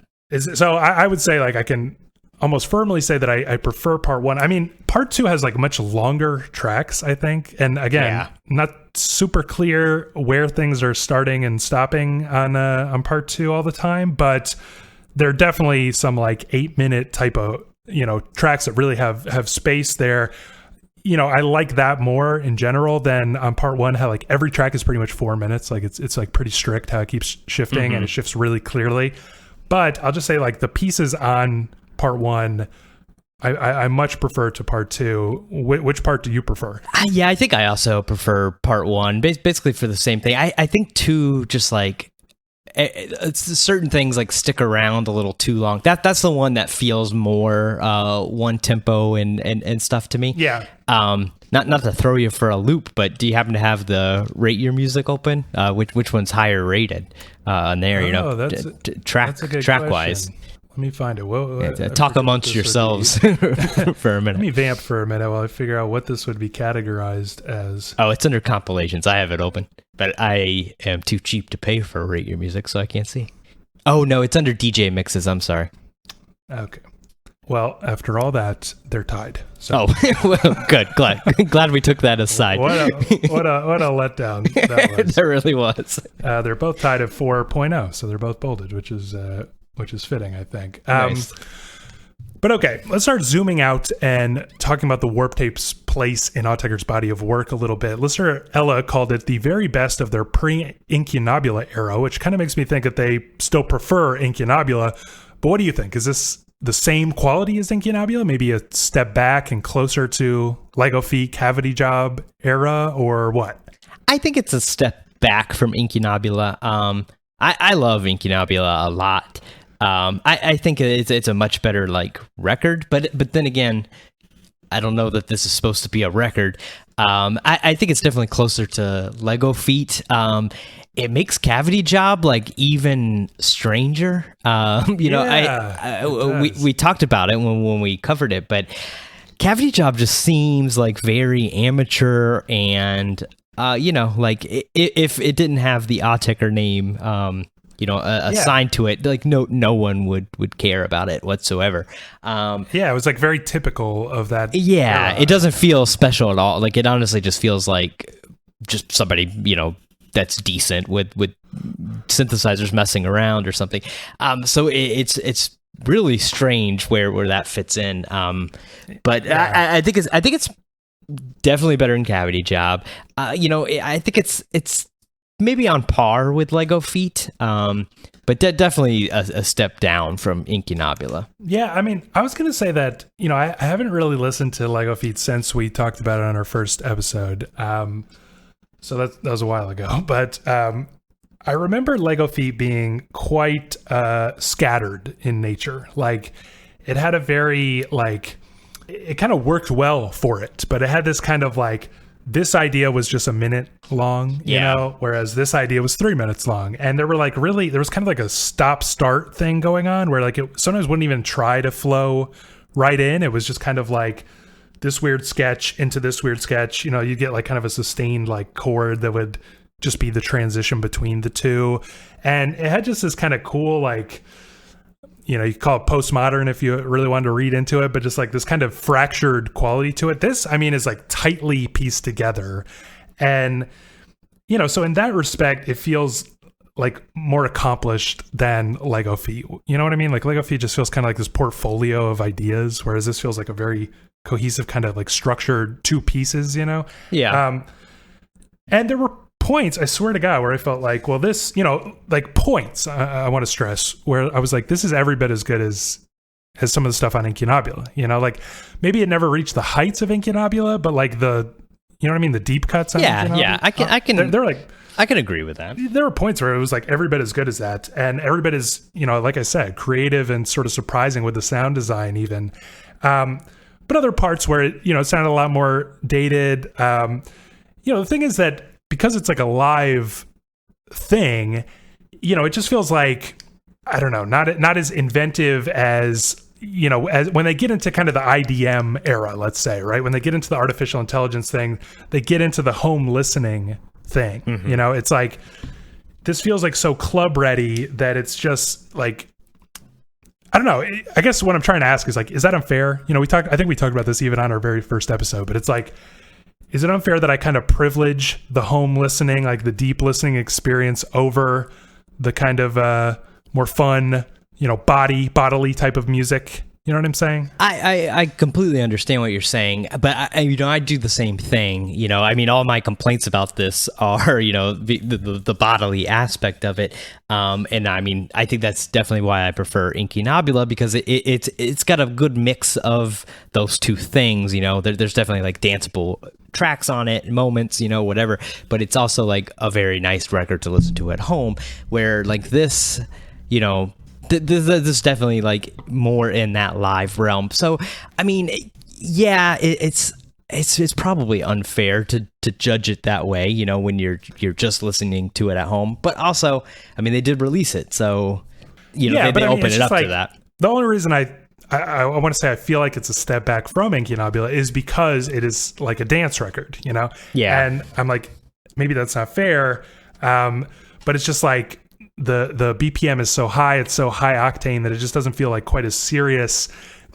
So I would say like I can almost firmly say that I prefer part one. I mean, part two has like much longer tracks, I think. And again, not super clear where things are starting and stopping on part two all the time, but there are definitely some like 8-minute type of, tracks that really have space there. I like that more in general than on part one, how like every track is pretty much 4 minutes. Like it's like pretty strict how it keeps shifting and it shifts really clearly. But I'll just say like the pieces on part one, I much prefer to part two. Which part do you prefer? Yeah, I think I also prefer part one, basically for the same thing. I think two, just like it's certain things like stick around a little too long. That's the one that feels more one tempo and stuff to me. Yeah. Not to throw you for a loop, but do you happen to have the rate your music open? Which one's higher rated on there? Track wise. Let me find it. Talk amongst yourselves for a minute. Let me vamp for a minute while I figure out what this would be categorized as. Oh, it's under compilations. I have it open, but I am too cheap to pay for Rate Your Music, so I can't see. Oh, no, it's under DJ mixes. I'm sorry. Okay. Well, after all that, they're tied. So. Oh, well, good. Glad we took that aside. What a letdown that was. There really was. They're both tied at 4.0, so they're both bolded, which is fitting, I think. Nice. But okay, let's start zooming out and talking about the warp tape's place in Autechre's body of work a little bit. Listener Ella called it the very best of their pre-Incunabula era, which kind of makes me think that they still prefer Incunabula. But what do you think? Is this the same quality as Incunabula? Maybe a step back and closer to Lego Feet, Cavity Job era, or what? I think it's a step back from Incunabula. I love Incunabula a lot. I think it's a much better like record, but then again, I don't know that this is supposed to be a record. I think it's definitely closer to Lego Feet. It makes Cavity Job like even stranger. We talked about it when we covered it, but Cavity Job just seems like very amateur and like if it didn't have the Autechre name assigned to it, like no one would care about it whatsoever. It was like very typical of that. Yeah, era. It doesn't feel special at all. Like it honestly just feels like just somebody, that's decent with synthesizers messing around or something. So it's really strange where that fits in. But yeah. I think it's definitely better than Cavity Job. I think it's maybe on par with Lego Feet, but definitely a step down from Incunabula. Yeah, I mean, I was going to say that, I haven't really listened to Lego Feet since we talked about it on our first episode. So that was a while ago. But I remember Lego Feet being quite scattered in nature. Like, it had a very, it kind of worked well for it, but it had this kind of this idea was just a minute long, whereas this idea was 3 minutes long. And there was kind of like a stop-start thing going on where it sometimes wouldn't even try to flow right in. It was just kind of like this weird sketch into this weird sketch. You get kind of a sustained chord that would just be the transition between the two. And it had just this kind of cool, you could call it postmodern if you really wanted to read into it, but just this kind of fractured quality to it. This, is tightly pieced together. And, so in that respect, it feels more accomplished than Lego Feet. You know what I mean? Lego Feet just feels kind of like this portfolio of ideas, whereas this feels like a very cohesive kind of structured two pieces, Yeah. And there were points, I swear to God, where I felt this, points, I want to stress, where I was this is every bit as good as some of the stuff on Incunabula. Maybe it never reached the heights of Incunabula, but the, the deep cuts on Incunabula. Yeah, I can. They're I can agree with that. There were points where it was every bit as good as that, and every bit is, like I said, creative and sort of surprising with the sound design even. But other parts where it sounded a lot more dated. The thing is that because it's a live thing, it just feels I don't know, not as inventive as, as when they get into kind of the IDM era, let's say, right? When they get into the artificial intelligence thing, they get into the home listening thing. Mm-hmm. It's this feels like so club ready that it's just like, I don't know. I guess what I'm trying to ask is like, is that unfair? You know, I think we talked about this even on our very first episode, but it's like, is it unfair that I kind of privilege the home listening, like the deep listening experience over the kind of more fun, you know, bodily type of music? You know what I'm saying? I completely understand what you're saying, but I do the same thing. You know, I mean, all my complaints about this are, you know, the bodily aspect of it. And I mean, I think that's definitely why I prefer Incunabula, because it's got a good mix of those two things. You know, there's definitely like danceable tracks on it, moments, you know, whatever. But it's also like a very nice record to listen to at home, where like this, you know, this is definitely like more in that live realm. So, I mean, yeah, it's probably unfair to judge it that way, you know, when you're just listening to it at home. But also, I mean, they did release it, so you know, they open it up to that. The only reason I want to say I feel like it's a step back from Incunabula is because it is like a dance record, you know? Yeah. And I'm like, maybe that's not fair, but it's just like, the BPM is so high, it's so high octane that it just doesn't feel like quite as serious,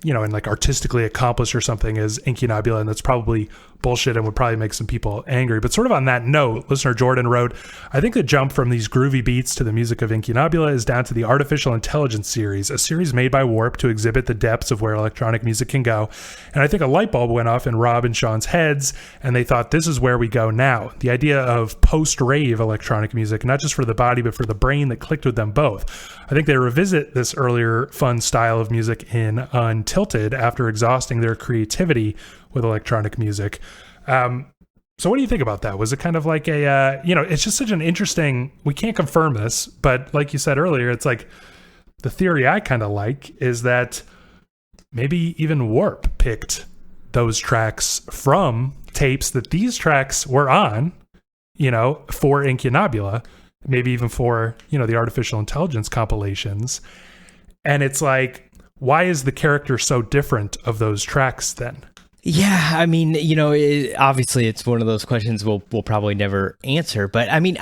you know, and like artistically accomplished or something as Incunabula, and that's probably bullshit and would probably make some people angry. But sort of on that note, listener Jordan wrote, I think the jump from these groovy beats to the music of Incunabula is down to the Artificial Intelligence series, a series made by Warp to exhibit the depths of where electronic music can go. And I think a light bulb went off in Rob and Sean's heads, and they thought, this is where we go now. The idea of post-rave electronic music, not just for the body, but for the brain, that clicked with them both. I think they revisit this earlier fun style of music in Untilted after exhausting their creativity with electronic music. So what do you think about that? Was it kind of like a, you know, it's just such an interesting, we can't confirm this, but like you said earlier, it's like the theory I kind of like is that maybe even Warp picked those tracks from tapes that these tracks were on, you know, for Incunabula, maybe even for, you know, the Artificial Intelligence compilations. And it's like, why is the character so different of those tracks then? Yeah, I mean, you know, obviously it's one of those questions we'll probably never answer. But I mean,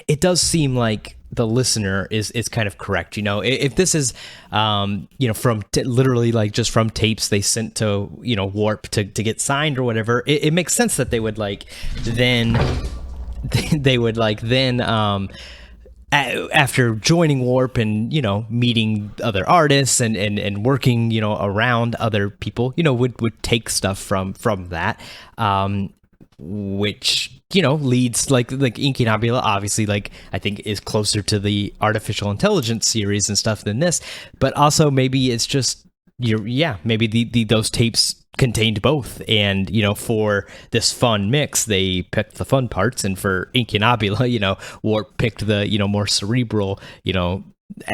it does seem like the listener is kind of correct. You know, if this is, you know, from literally like just from tapes they sent to, you know, Warp to get signed or whatever, it makes sense that they would like then after joining Warp and, you know, meeting other artists and working, you know, around other people, you know, would take stuff from that, which, you know, leads like Incunabula obviously, like, I think is closer to the Artificial Intelligence series and stuff than this, but also maybe it's just maybe those tapes contained both, and, you know, for this fun mix they picked the fun parts, and for Incunabula, you know, Warp picked the, you know, more cerebral, you know,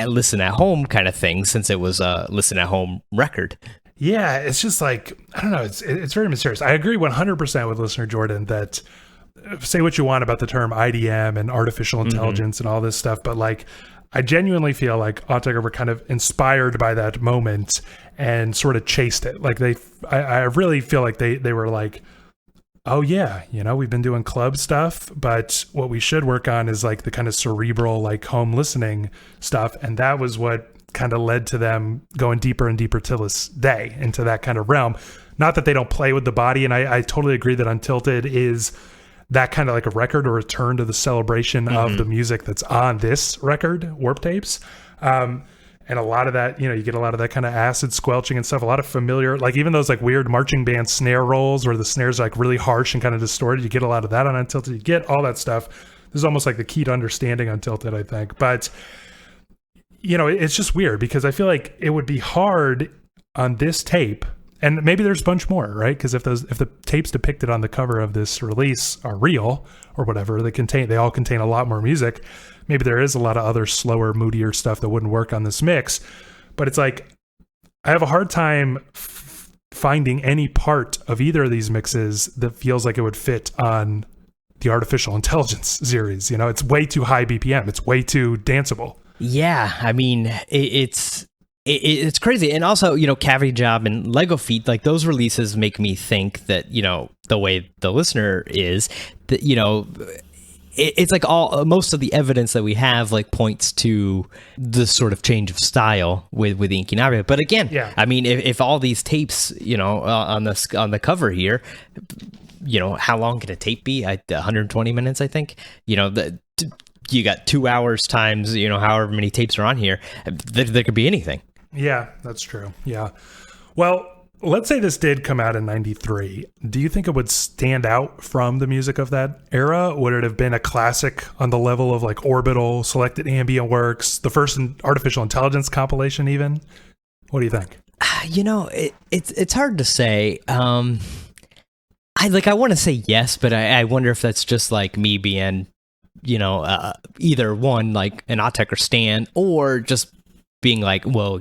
listen at home kind of thing, since it was a listen at home record. Yeah, it's just like, I don't know, it's very mysterious. I agree 100% with listener Jordan that, say what you want about the term IDM and artificial intelligence and all this stuff, but like, I genuinely feel like Autechre were kind of inspired by that moment and sort of chased it. Like I really feel like they were like, oh yeah, you know, we've been doing club stuff, but what we should work on is like the kind of cerebral, like home listening stuff. And that was what kind of led to them going deeper and deeper till this day into that kind of realm. Not that they don't play with the body. And I totally agree that Untilted is that kind of like a record, or return to the celebration of the music that's on this record, Warp Tapes. And a lot of that, you know, you get a lot of that kind of acid squelching and stuff, a lot of familiar, like even those like weird marching band snare rolls where the snares are like really harsh and kind of distorted. You get a lot of that on Untilted. You get all that stuff. This is almost like the key to understanding Untilted, I think. But, you know, it's just weird because I feel like it would be hard on this tape, and maybe there's a bunch more, right? Because if the tapes depicted on the cover of this release are real or whatever, they all contain a lot more music. Maybe there is a lot of other slower, moodier stuff that wouldn't work on this mix. But it's like, I have a hard time finding any part of either of these mixes that feels like it would fit on the Artificial Intelligence series. You know, it's way too high BPM. It's way too danceable. Yeah, I mean, it's crazy. And also, you know, Cavity Job and Lego Feet, like those releases make me think that, you know, the way the listener is, that, you know, it's like most of the evidence that we have like points to the sort of change of style with inking out of it. But again, I mean, if all these tapes, on the cover here, how long can a tape be? 120 minutes, I think. You got 2 hours times, however many tapes are on here. There could be anything. Yeah, that's true. Yeah. Well, let's say this did come out in 93. Do you think it would stand out from the music of that era? Would it have been a classic on the level of like Orbital, Selected Ambient Works, the first artificial intelligence compilation even? What do you think? It's hard to say. I want to say yes, but I wonder if that's just like me being, either one, like an Autechre stan, or just being like, well,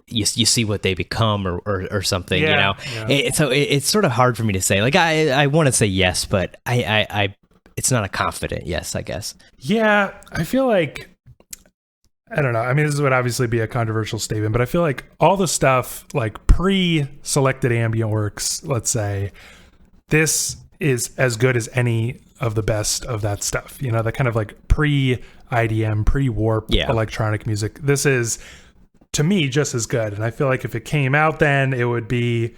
you see what they become or something, Yeah. So it's sort of hard for me to say. Like, I want to say yes, but I it's not a confident yes, I guess. Yeah, I feel like, I don't know. I mean, this would obviously be a controversial statement, but I feel like all the stuff like pre-Selected Ambient Works, let's say, this is as good as any of the best of that stuff. The kind of like pre-IDM, pre-warp electronic music. This is, to me, just as good. And I feel like if it came out then, it would be,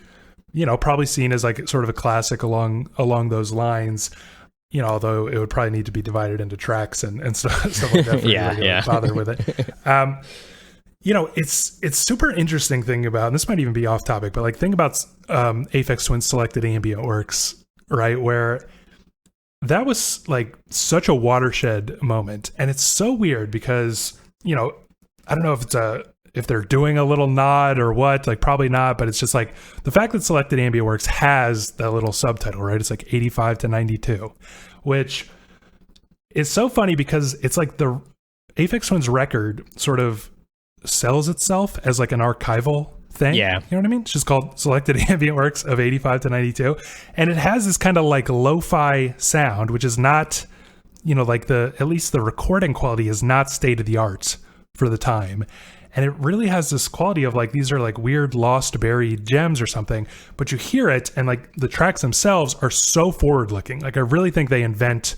probably seen as like sort of a classic along those lines. Although it would probably need to be divided into tracks and stuff like that for anybody to bother with it. It's super interesting thing about, and this might even be off topic, but like think about Aphex Twin's Selected Ambient Works, right? Where that was like such a watershed moment. And it's so weird because, I don't know if they're doing a little nod or what, like probably not, but it's just like the fact that Selected Ambient Works has that little subtitle, right? It's like 85 to 92, which is so funny because it's like the Aphex Twin's record sort of sells itself as like an archival thing. Yeah. You know what I mean? It's just called Selected Ambient Works of 85 to 92. And it has this kind of like lo-fi sound, which is not, like at least the recording quality is not state of the art for the time. And it really has this quality of like, these are like weird lost buried gems or something, but you hear it and like the tracks themselves are so forward looking. Like I really think they invent,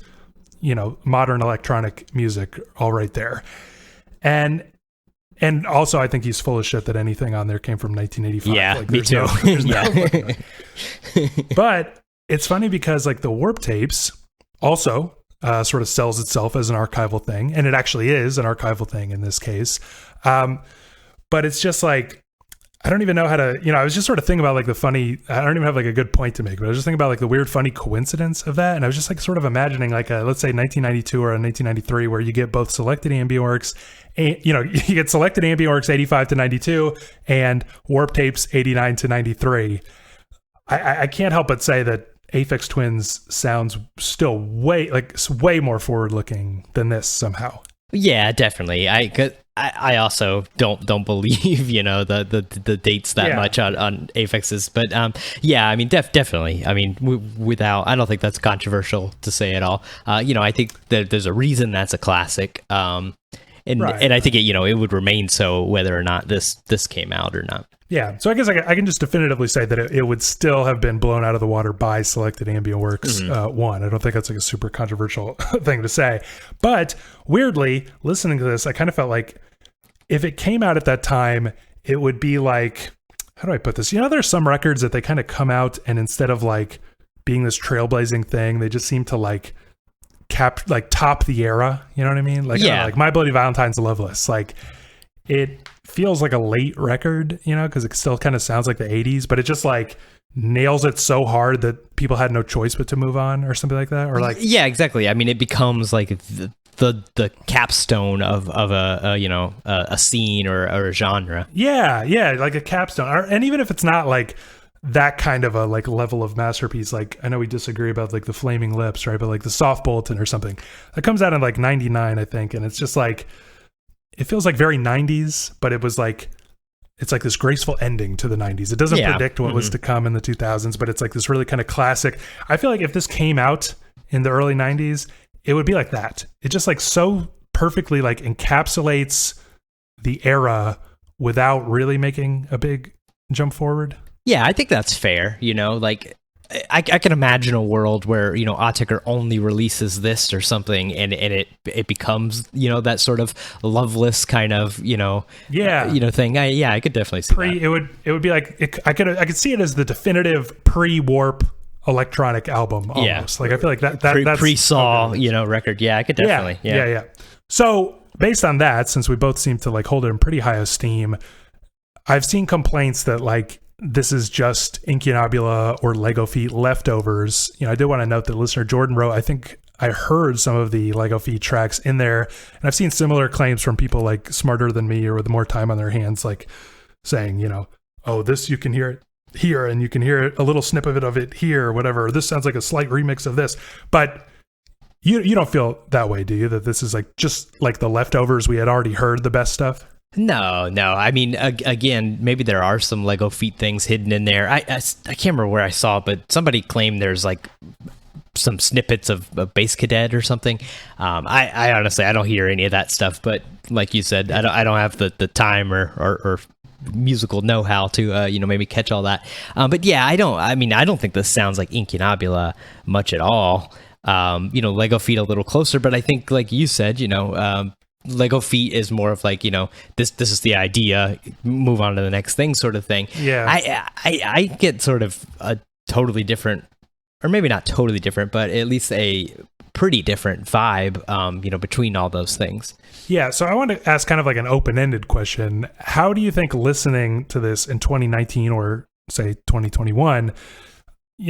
modern electronic music all right there. And also I think he's full of shit that anything on there came from 1985. Yeah, like, me too. But it's funny because like the Warp tapes also sort of sells itself as an archival thing. And it actually is an archival thing in this case. But it's just like, I don't even know how to, I was just sort of thinking about like the funny, I don't even have like a good point to make, but I was just thinking about like the weird, funny coincidence of that. And I was just like sort of imagining like let's say 1992 or a 1993, where you get both Selected Ambient Works, and, you get Selected Ambient Works 85 to 92 and Warp Tapes 89 to 93. I can't help but say that Aphex Twins sounds still way more forward looking than this somehow. Yeah, definitely. I also don't believe the dates that much on Aphex's, but I mean definitely. I mean without, I don't think that's controversial to say at all. I think that there's a reason that's a classic, and I think it would remain so whether or not this came out or not. Yeah, so I guess I can just definitively say that it would still have been blown out of the water by Selected Ambient Works 1. I don't think that's like a super controversial thing to say. But weirdly, listening to this, I kind of felt like if it came out at that time, it would be like, how do I put this? There's some records that they kind of come out and instead of like being this trailblazing thing, they just seem to like top the era. You know what I mean? Like, like My Bloody Valentine's Loveless. Like it feels like a late record, because it still kind of sounds like the 80s, but it just like nails it so hard that people had no choice but to move on or something like that. Or like, yeah, exactly. I mean, it becomes like the capstone of a scene or a genre. Yeah, like a capstone. And even if it's not like that kind of a like level of masterpiece, like I know we disagree about like the Flaming Lips, right? But like the Soft Bulletin or something that comes out in like 99, I think, and it's just like, it feels like very 90s, but it was like, it's like this graceful ending to the 90s. It doesn't predict what was to come in the 2000s, but it's like this really kind of classic. I feel like if this came out in the early 90s, it would be like that. It just like so perfectly like encapsulates the era without really making a big jump forward. Yeah, I think that's fair. Like I can imagine a world where, Autechre only releases this or something, and it becomes, that sort of loveless kind of, thing. I could definitely see that. It would be like, I could see it as the definitive pre-warp electronic album almost. Like I feel like that's pre-saw, record. Yeah, I could definitely. Yeah. So based on that, since we both seem to like hold it in pretty high esteem, I've seen complaints that like this is just Incunabula or Lego Feet leftovers. I did want to note that listener Jordan wrote, I think I heard some of the Lego Feet tracks in there, and I've seen similar claims from people like smarter than me or with more time on their hands, like saying, oh, this you can hear it here and you can hear a little snippet of it here or whatever. This sounds like a slight remix of this. But you don't feel that way, do you? That this is like just like the leftovers, we had already heard the best stuff? No. I mean, again, maybe there are some Lego Feet things hidden in there. I can't remember where I saw it, but somebody claimed there's like some snippets of Base Cadet or something. I honestly, I don't hear any of that stuff, but like you said, I don't have the time or musical know-how to maybe catch all that. But yeah, I don't think this sounds like Incunabula much at all. Lego Feet a little closer, but I think like you said, Lego Feet is more of like, this is the idea, move on to the next thing sort of thing. Yeah. I get sort of a totally different, or maybe not totally different, but at least a pretty different vibe, between all those things. Yeah. So I want to ask kind of like an open-ended question. How do you think listening to this in 2019 or say 2021,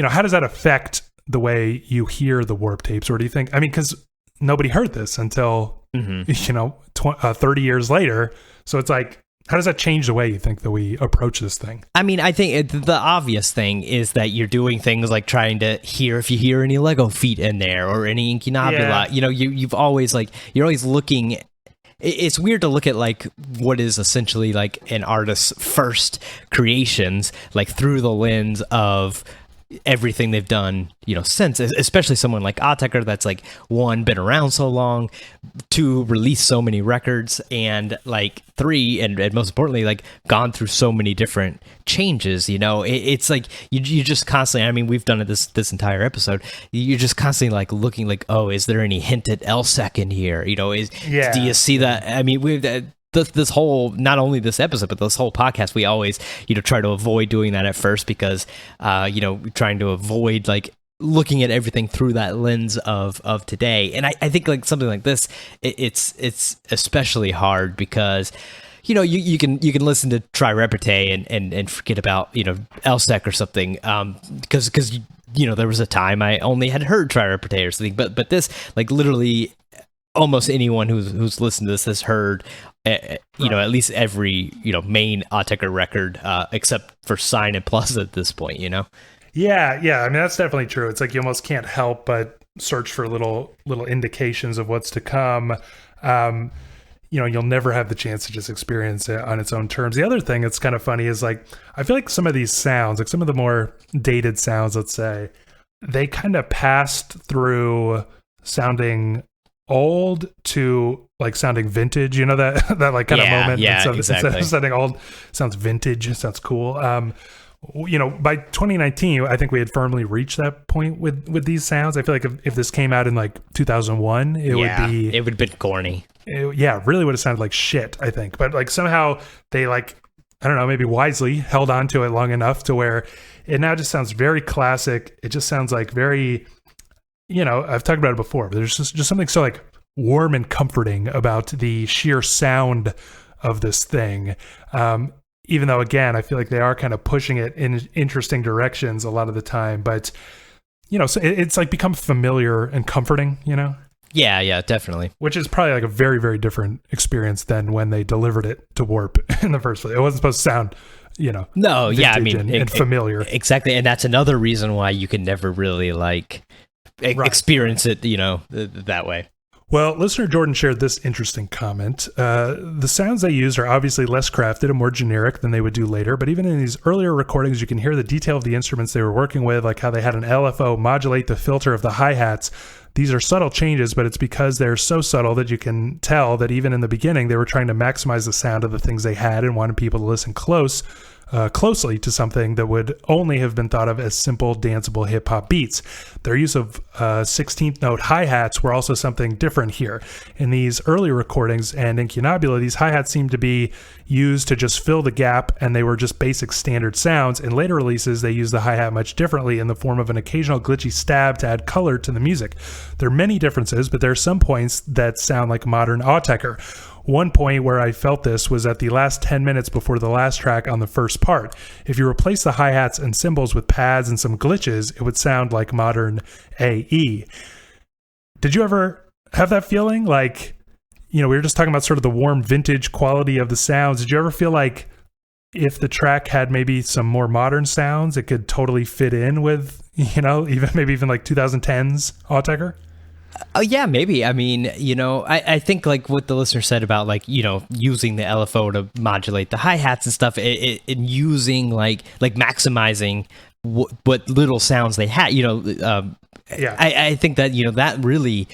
how does that affect the way you hear the Warp tapes? Or do you think, because nobody heard this until 30 years later, so it's like, how does that change the way you think that we approach this thing? I think the obvious thing is that you're doing things like trying to hear if you hear any Lego Feet in there or any Incunabula. You've always you're always looking. It's weird to look at like what is essentially like an artist's first creations, like through the lens of everything they've done, since, especially someone like Autechre that's like, one, been around so long, two, released so many records, and like three, and most importantly, like gone through so many different changes. It's like you just constantly, we've done it this entire episode, you're just constantly like looking like, oh, is there any hint at LSEC in here? Do you see that? We've this whole, not only this episode, but this whole podcast, we always, try to avoid doing that at first because, trying to avoid like looking at everything through that lens of today. And I think like something like this, it's especially hard because, you can listen to Try Repartee and forget about, LSEC or something. Because there was a time I only had heard Try Repartee or something, but this, like literally almost anyone who's listened to this has heard, at least every, main Autechre record, except for Sign and Plus at this point, Yeah. That's definitely true. It's like you almost can't help but search for little indications of what's to come. You'll never have the chance to just experience it on its own terms. The other thing that's kind of funny is like, I feel like some of these sounds, like some of the more dated sounds, let's say, they kind of passed through sounding old to like sounding vintage, that like kind of moment. Yeah, so exactly. Instead of sounding old, sounds vintage, it sounds cool. By 2019, I think we had firmly reached that point with these sounds. I feel like if this came out in like 2001, it would have been corny. It really would have sounded like shit, I think. But like somehow they like, I don't know, maybe wisely held on to it long enough to where it now just sounds very classic. It just sounds like very, I've talked about it before, but there's just something so like warm and comforting about the sheer sound of this thing. Even though, again, I feel like they are kind of pushing it in interesting directions a lot of the time, but so it's like become familiar and comforting, Yeah, definitely. Which is probably like a very, very different experience than when they delivered it to Warp in the first place. It wasn't supposed to sound, no, yeah, and familiar. Exactly, and that's another reason why you can never really like experience it, that way. Well, listener Jordan shared this interesting comment. The sounds they use are obviously less crafted and more generic than they would do later, but even in these earlier recordings, you can hear the detail of the instruments they were working with, like how they had an LFO modulate the filter of the hi-hats. These are subtle changes, but it's because they're so subtle that you can tell that even in the beginning, they were trying to maximize the sound of the things they had and wanted people to listen close closely to something that would only have been thought of as simple, danceable hip-hop beats. Their use of 16th note hi-hats were also something different here. In these early recordings and Incunabula, these hi-hats seemed to be used to just fill the gap, and they were just basic standard sounds. In later releases, they used the hi-hat much differently in the form of an occasional glitchy stab to add color to the music. There are many differences, but there are some points that sound like modern Autechre. One point where I felt this was at the last 10 minutes before the last track on the first part. If you replace the hi-hats and cymbals with pads and some glitches, it would sound like modern AE. Did you ever have that feeling? Like, we were just talking about sort of the warm vintage quality of the sounds. Did you ever feel like if the track had maybe some more modern sounds, it could totally fit in with, even like 2010s Autechre? Oh yeah, maybe. I mean, I think like what the listener said about like, using the LFO to modulate the hi-hats and stuff, and using like maximizing what little sounds they had, Yeah. I think that, that really,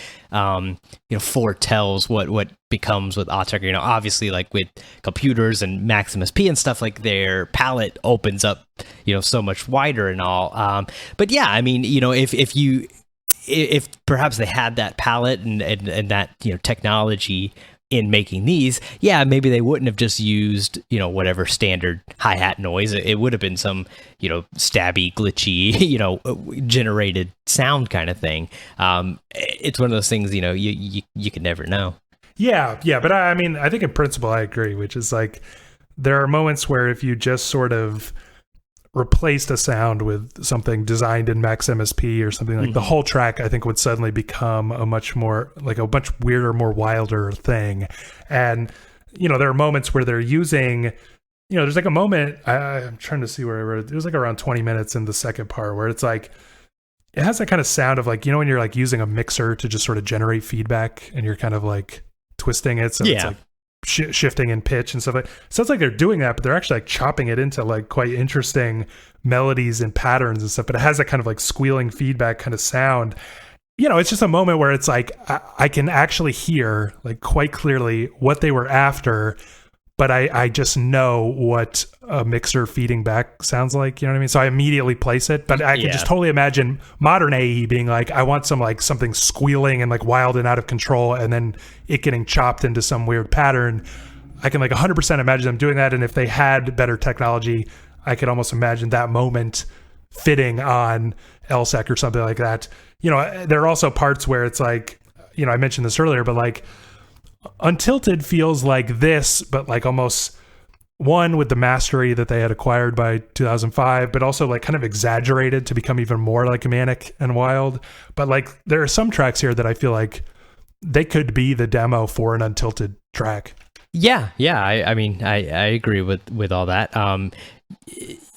foretells what becomes with Autechre. Obviously like with computers and Maximus P and stuff, like their palette opens up, so much wider and all. But yeah, I mean, if perhaps they had that palette and that, technology in making these, yeah, maybe they wouldn't have just used, whatever standard hi-hat noise. It would have been some, stabby, glitchy, generated sound kind of thing. It's one of those things, you could never know. Yeah. But I mean, I think in principle, I agree, which is like, there are moments where if you just sort of replaced a sound with something designed in Maximus P or something like the whole track, I think would suddenly become a much weirder, more wilder thing. And, there are moments where they're using, there's like a moment, I'm trying to see where I wrote it. It was like around 20 minutes in the second part where it's like, it has that kind of sound of like, when you're like using a mixer to just sort of generate feedback and you're kind of like twisting it. So it's like shifting in pitch and stuff like. Sounds like they're doing that, but they're actually like chopping it into like quite interesting melodies and patterns and stuff. But it has that kind of like squealing feedback kind of sound. It's just a moment where it's like I can actually hear like quite clearly what they were after, but I just know what a mixer feeding back sounds like. You know what I mean? So I immediately place it, but I can just totally imagine modern AE being like, I want some like something squealing and like wild and out of control, and then it getting chopped into some weird pattern. I can like 100% imagine them doing that. And if they had better technology, I could almost imagine that moment fitting on LSEC or something like that. There are also parts where it's like, I mentioned this earlier, but like, Untilted feels like this, but like almost one with the mastery that they had acquired by 2005, but also like kind of exaggerated to become even more like manic and wild. But like there are some tracks here that I feel like they could be the demo for an Untilted track. Yeah. I mean, I agree with all that.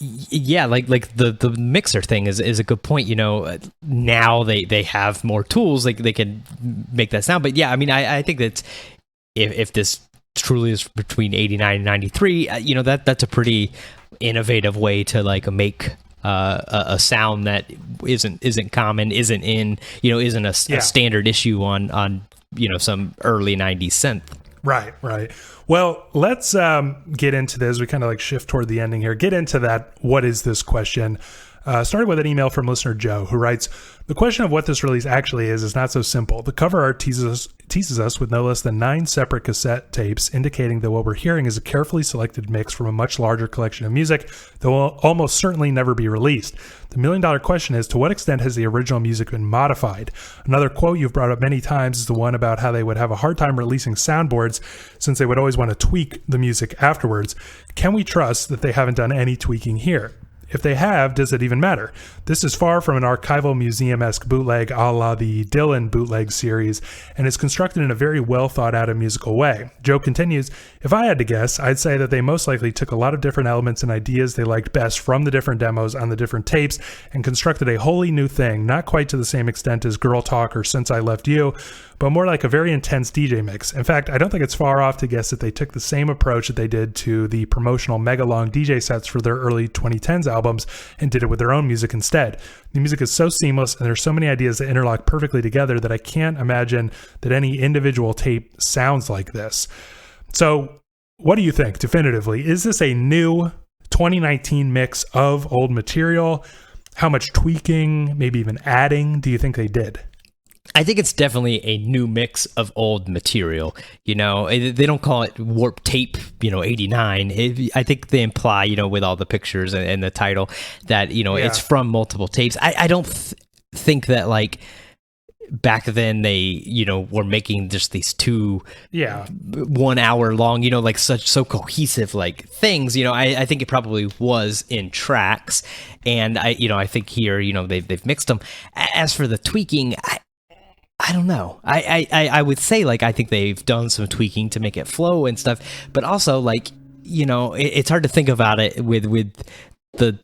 Yeah, like the mixer thing is a good point. Now they have more tools, like they can make that sound. But yeah, I mean, I think that if this truly is between 89 and 93, that's a pretty innovative way to like make a sound that isn't common, isn't a standard issue on some early 90s synth. Right. Well, let's get into this. We kind of like shift toward the ending here. Get into that. What is this question? Starting with an email from listener Joe, who writes, the question of what this release actually is not so simple. The cover art teases us with no less than 9 separate cassette tapes, indicating that what we're hearing is a carefully selected mix from a much larger collection of music that will almost certainly never be released. The million-dollar question is, to what extent has the original music been modified? Another quote you've brought up many times is the one about how they would have a hard time releasing soundboards since they would always want to tweak the music afterwards. Can we trust that they haven't done any tweaking here? If they have, does it even matter? This is far from an archival museum-esque bootleg a la the Dylan bootleg series, and is constructed in a very well thought out and musical way. Joe continues, if I had to guess, I'd say that they most likely took a lot of different elements and ideas they liked best from the different demos on the different tapes and constructed a wholly new thing, not quite to the same extent as Girl Talk or Since I Left You, but more like a very intense DJ mix. In fact, I don't think it's far off to guess that they took the same approach that they did to the promotional mega-long DJ sets for their early 2010s albums and did it with their own music instead. The music is so seamless and there's so many ideas that interlock perfectly together that I can't imagine that any individual tape sounds like this. So what do you think, definitively? Is this a new 2019 mix of old material. How much tweaking, maybe even adding, do you think they did? I think it's definitely a new mix of old material. You know, they don't call it Warp Tape, 89. I think they imply, with all the pictures and the title that, it's from multiple tapes. I don't think that, like, back then they, were making just these 2 1 hour long, like so cohesive, like, things. I think it probably was in tracks. And I think here, they've mixed them. As for the tweaking, I don't know. I would say, like, I think they've done some tweaking to make it flow and stuff, but also, like, it's hard to think about it with the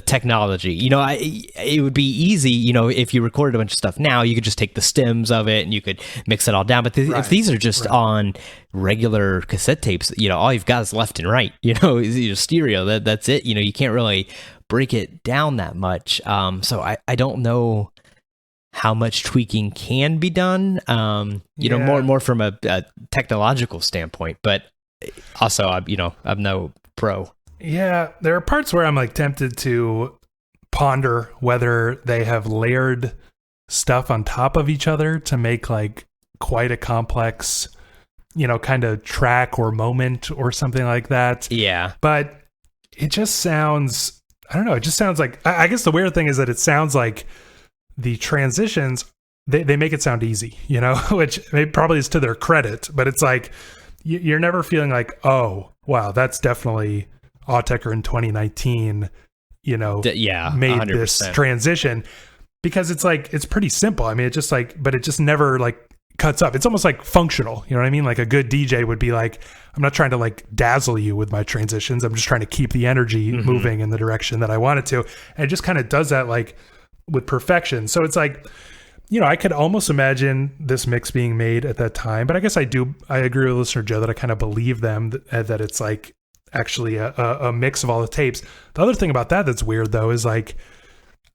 technology. It would be easy, if you recorded a bunch of stuff now, you could just take the stems of it and you could mix it all down. But if these are just on regular cassette tapes, all you've got is left and right, stereo. That's it. You can't really break it down that much. So I don't know how much tweaking can be done, more from a technological standpoint, but also, I'm no pro. Yeah, there are parts where I'm, like, tempted to ponder whether they have layered stuff on top of each other to make, like, quite a complex, kind of track or moment or something like that. Yeah. But it just sounds, I don't know, it just sounds like, I guess the weird thing is that it sounds like the transitions, they make it sound easy, which probably is to their credit, but it's like, you're never feeling like, oh, wow, that's definitely Autechre in 2019, made 100%. this transition, because it's like, it's pretty simple. I mean, it just like, but it just never, like, cuts up. It's almost like functional, you know what I mean? Like, a good DJ would be like, I'm not trying to, like, dazzle you with my transitions. I'm just trying to keep the energy moving in the direction that I want it to. And it just kind of does that, like, with perfection. So it's like, I could almost imagine this mix being made at that time, but I guess I agree with listener Joe that I kind of believe them that it's, like, actually a mix of all the tapes. The other thing about that's weird, though, is, like,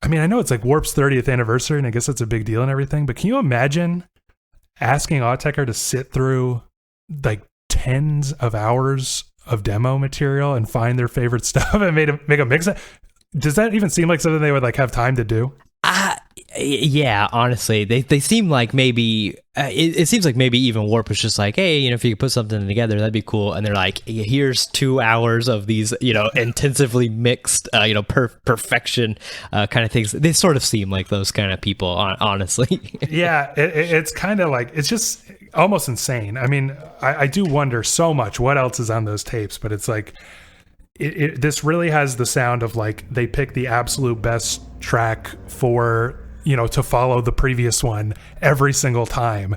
I mean, I know it's, like, Warp's 30th anniversary, and I guess it's a big deal and everything, but can you imagine asking Autechre to sit through, like, tens of hours of demo material and find their favorite stuff and make a mix? Does that even seem like something they would, like, have time to do? Yeah, honestly, they seem like maybe it seems like maybe even Warp was just like, hey, if you could put something together, that'd be cool. And they're like, here's 2 hours of these, intensively mixed, perfection kind of things. They sort of seem like those kind of people, honestly. Yeah, it's kind of like, it's just almost insane. I mean, I do wonder so much what else is on those tapes, but it's like, this really has the sound of, like, they pick the absolute best track for, to follow the previous one every single time.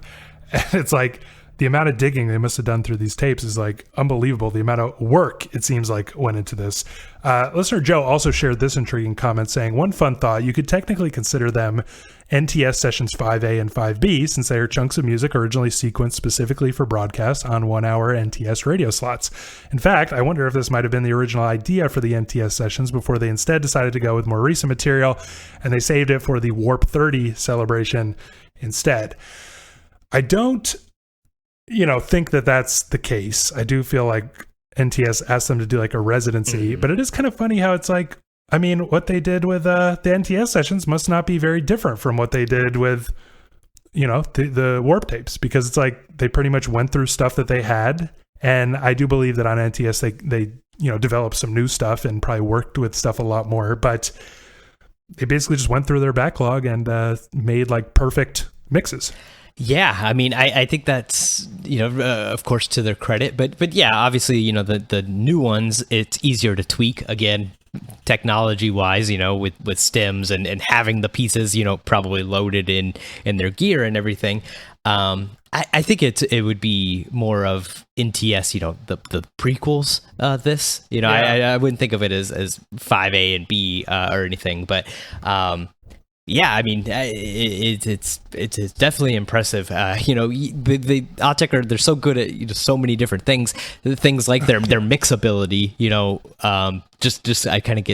And it's like, the amount of digging they must have done through these tapes is, like, unbelievable. The amount of work, it seems like, went into this. Listener Joe also shared this intriguing comment saying, one fun thought, you could technically consider them NTS sessions 5A and 5B, since they are chunks of music originally sequenced specifically for broadcast on 1 hour NTS radio slots. In fact, I wonder if this might have been the original idea for the NTS sessions before they instead decided to go with more recent material, and they saved it for the Warp 30 celebration instead. I don't think that that's the case. I do feel like NTS asked them to do, like, a residency, but it is kind of funny how it's like, I mean, what they did with the NTS sessions must not be very different from what they did with, the Warp tapes, because it's like they pretty much went through stuff that they had. And I do believe that on NTS, they developed some new stuff and probably worked with stuff a lot more, but they basically just went through their backlog and made, like, perfect mixes. Yeah, I mean, I think that's, of course, to their credit, but yeah, obviously, the new ones, it's easier to tweak, again, technology wise, with stems and having the pieces, probably loaded in their gear and everything. I think it would be more of NTS, the prequels, this, I wouldn't think of it as 5A and B or anything, but yeah, I mean, it's definitely impressive. The Autechre, they're so good at so many different things. Things like their mixability. Just I kind of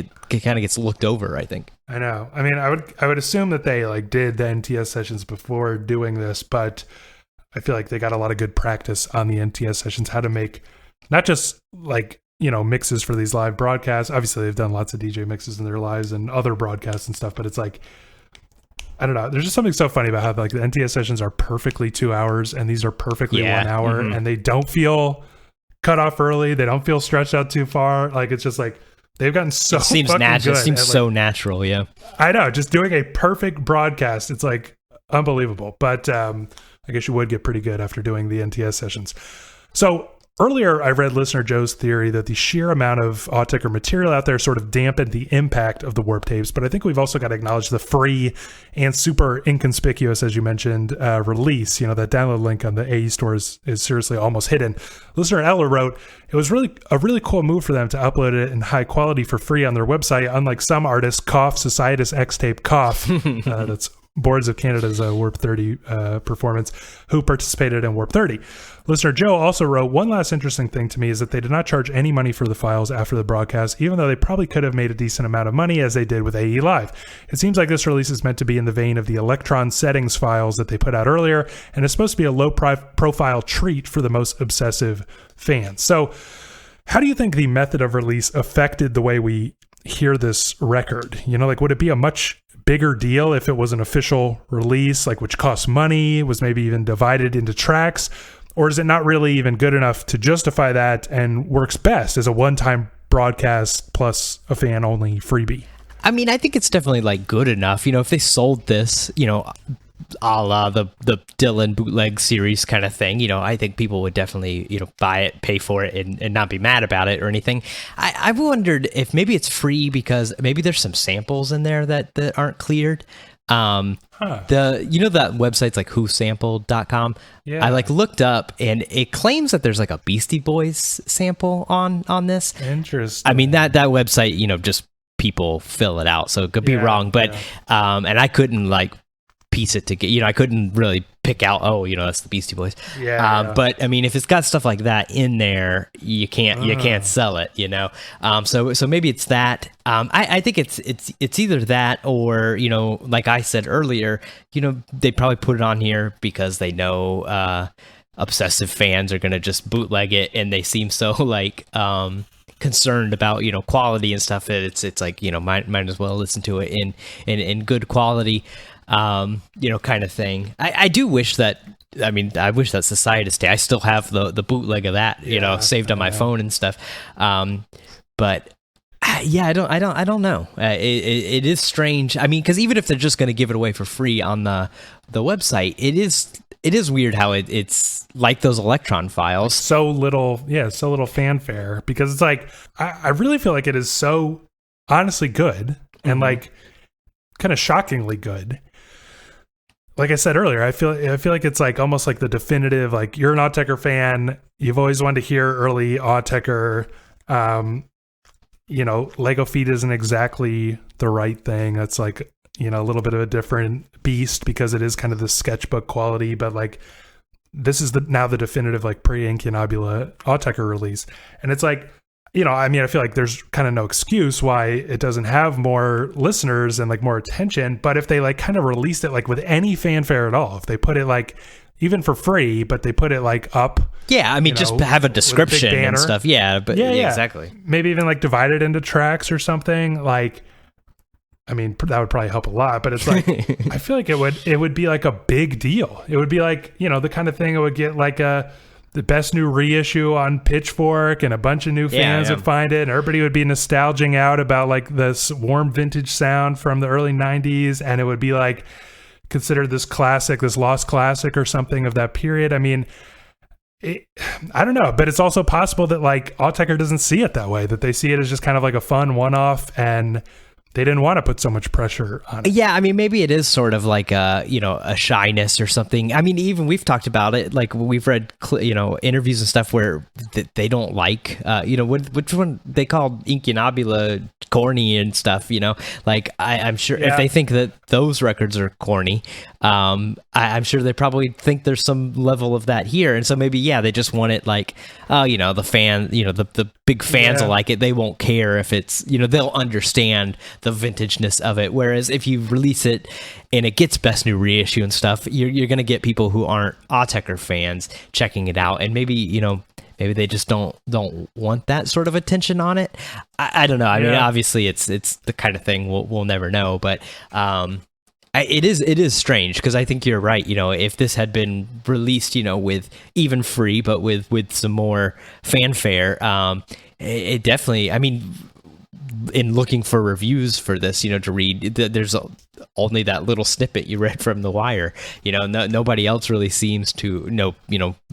gets looked over, I think. I know. I mean, I would assume that they, like, did the NTS sessions before doing this, but I feel like they got a lot of good practice on the NTS sessions, how to make not just, like, mixes for these live broadcasts. Obviously, they've done lots of DJ mixes in their lives and other broadcasts and stuff, but it's like, I don't know. There's just something so funny about how like the NTS sessions are perfectly 2 hours and these are perfectly 1 hour, and they don't feel cut off early. They don't feel stretched out too far. Like, it's just like they've gotten so seems fucking natural. good. It seems so natural. Yeah, I know. Just doing a perfect broadcast, it's like unbelievable. But I guess you would get pretty good after doing the NTS sessions. So earlier, I read listener Joe's theory that the sheer amount of Autechre material out there sort of dampened the impact of the warp tapes, but I think we've also got to acknowledge the free and super inconspicuous, as you mentioned, release. That download link on the AE store is seriously almost hidden. Listener Ella wrote, it was really a really cool move for them to upload it in high quality for free on their website, unlike some artists, cough, Societas X-Tape, cough, that's Boards of Canada's Warp 30 performance, who participated in Warp 30. Listener Joe also wrote, one last interesting thing to me is that they did not charge any money for the files after the broadcast, even though they probably could have made a decent amount of money as they did with AE Live. It seems like this release is meant to be in the vein of the Electron settings files that they put out earlier, and it's supposed to be a low-profile treat for the most obsessive fans. So how do you think the method of release affected the way we hear this record? Would it be a much bigger deal if it was an official release, which costs money, was maybe even divided into tracks? Or is it not really even good enough to justify that and works best as a one-time broadcast plus a fan-only freebie? I mean, I think it's definitely good enough. If they sold this, a la the Dylan bootleg series kind of thing, I think people would definitely, buy it, pay for it, and not be mad about it or anything. I've wondered if maybe it's free because maybe there's some samples in there that aren't cleared. That website's like whosampled.com. Yeah. I looked up and it claims that there's a Beastie Boys sample on this. Interesting. I mean, that website, just people fill it out, so it could be wrong, but and I couldn't piece it together. I couldn't really pick out, that's the Beastie Boys. But I mean, if it's got stuff like that in there, you can't sell it, so maybe it's that. I think it's either that or, like I said earlier, they probably put it on here because they know obsessive fans are going to just bootleg it, and they seem so concerned about quality and stuff. It's might as well listen to it in good quality, kind of thing. I do wish that. I mean, I wish that Societas Day. I still have the bootleg of that, saved on my phone and stuff. But I don't know. It is strange. I mean, because even if they're just going to give it away for free on the website, it is weird how it's like those Electron files. So little fanfare, because it's I really feel like it is so honestly good and kind of shockingly good. Like I said earlier, I feel like it's almost like the definitive, you're an Autechre fan, you've always wanted to hear early Autechre. Lego Feet isn't exactly the right thing. That's a little bit of a different beast because it is kind of the sketchbook quality, but this is now the definitive pre-Incunabula Autechre release. And it's I feel like there's kind of no excuse why it doesn't have more listeners and more attention, but if they kind of released it with any fanfare at all, if they put it even for free, but they put it up. Yeah, I mean, just have a description and stuff. Yeah, but yeah, exactly. Maybe even divide it into tracks or something. I mean, that would probably help a lot, but it's I feel like it would be a big deal. It would be the kind of thing it would get the best new reissue on Pitchfork, and a bunch of new fans would find it, and everybody would be nostalging out about this warm vintage sound from the early 90s, and it would be considered this classic, this lost classic or something of that period. I mean, I don't know, but it's also possible that Autechre doesn't see it that way, that they see it as just kind of a fun one-off, and they didn't want to put so much pressure on it. Yeah, I mean, maybe it is sort of a shyness or something. I mean, even we've talked about it. We've read, interviews and stuff where they don't which one they called Incunabula corny and stuff. I'm sure if they think that those records are corny, I'm sure they probably think there's some level of that here. And so maybe, they just want it the fan, the big fans will like it. They won't care if it's, they'll understand the vintageness of it. Whereas if you release it and it gets best new reissue and stuff, you're going to get people who aren't Autechre fans checking it out. And maybe maybe they just don't want that sort of attention on it. I don't know. I mean, obviously it's the kind of thing we'll never know, but it is strange, because I think you're right. If this had been released, with even free, but with some more fanfare, it definitely, I mean, in looking for reviews for this, to read, there's only that little snippet you read from The Wire. Nobody else really seems to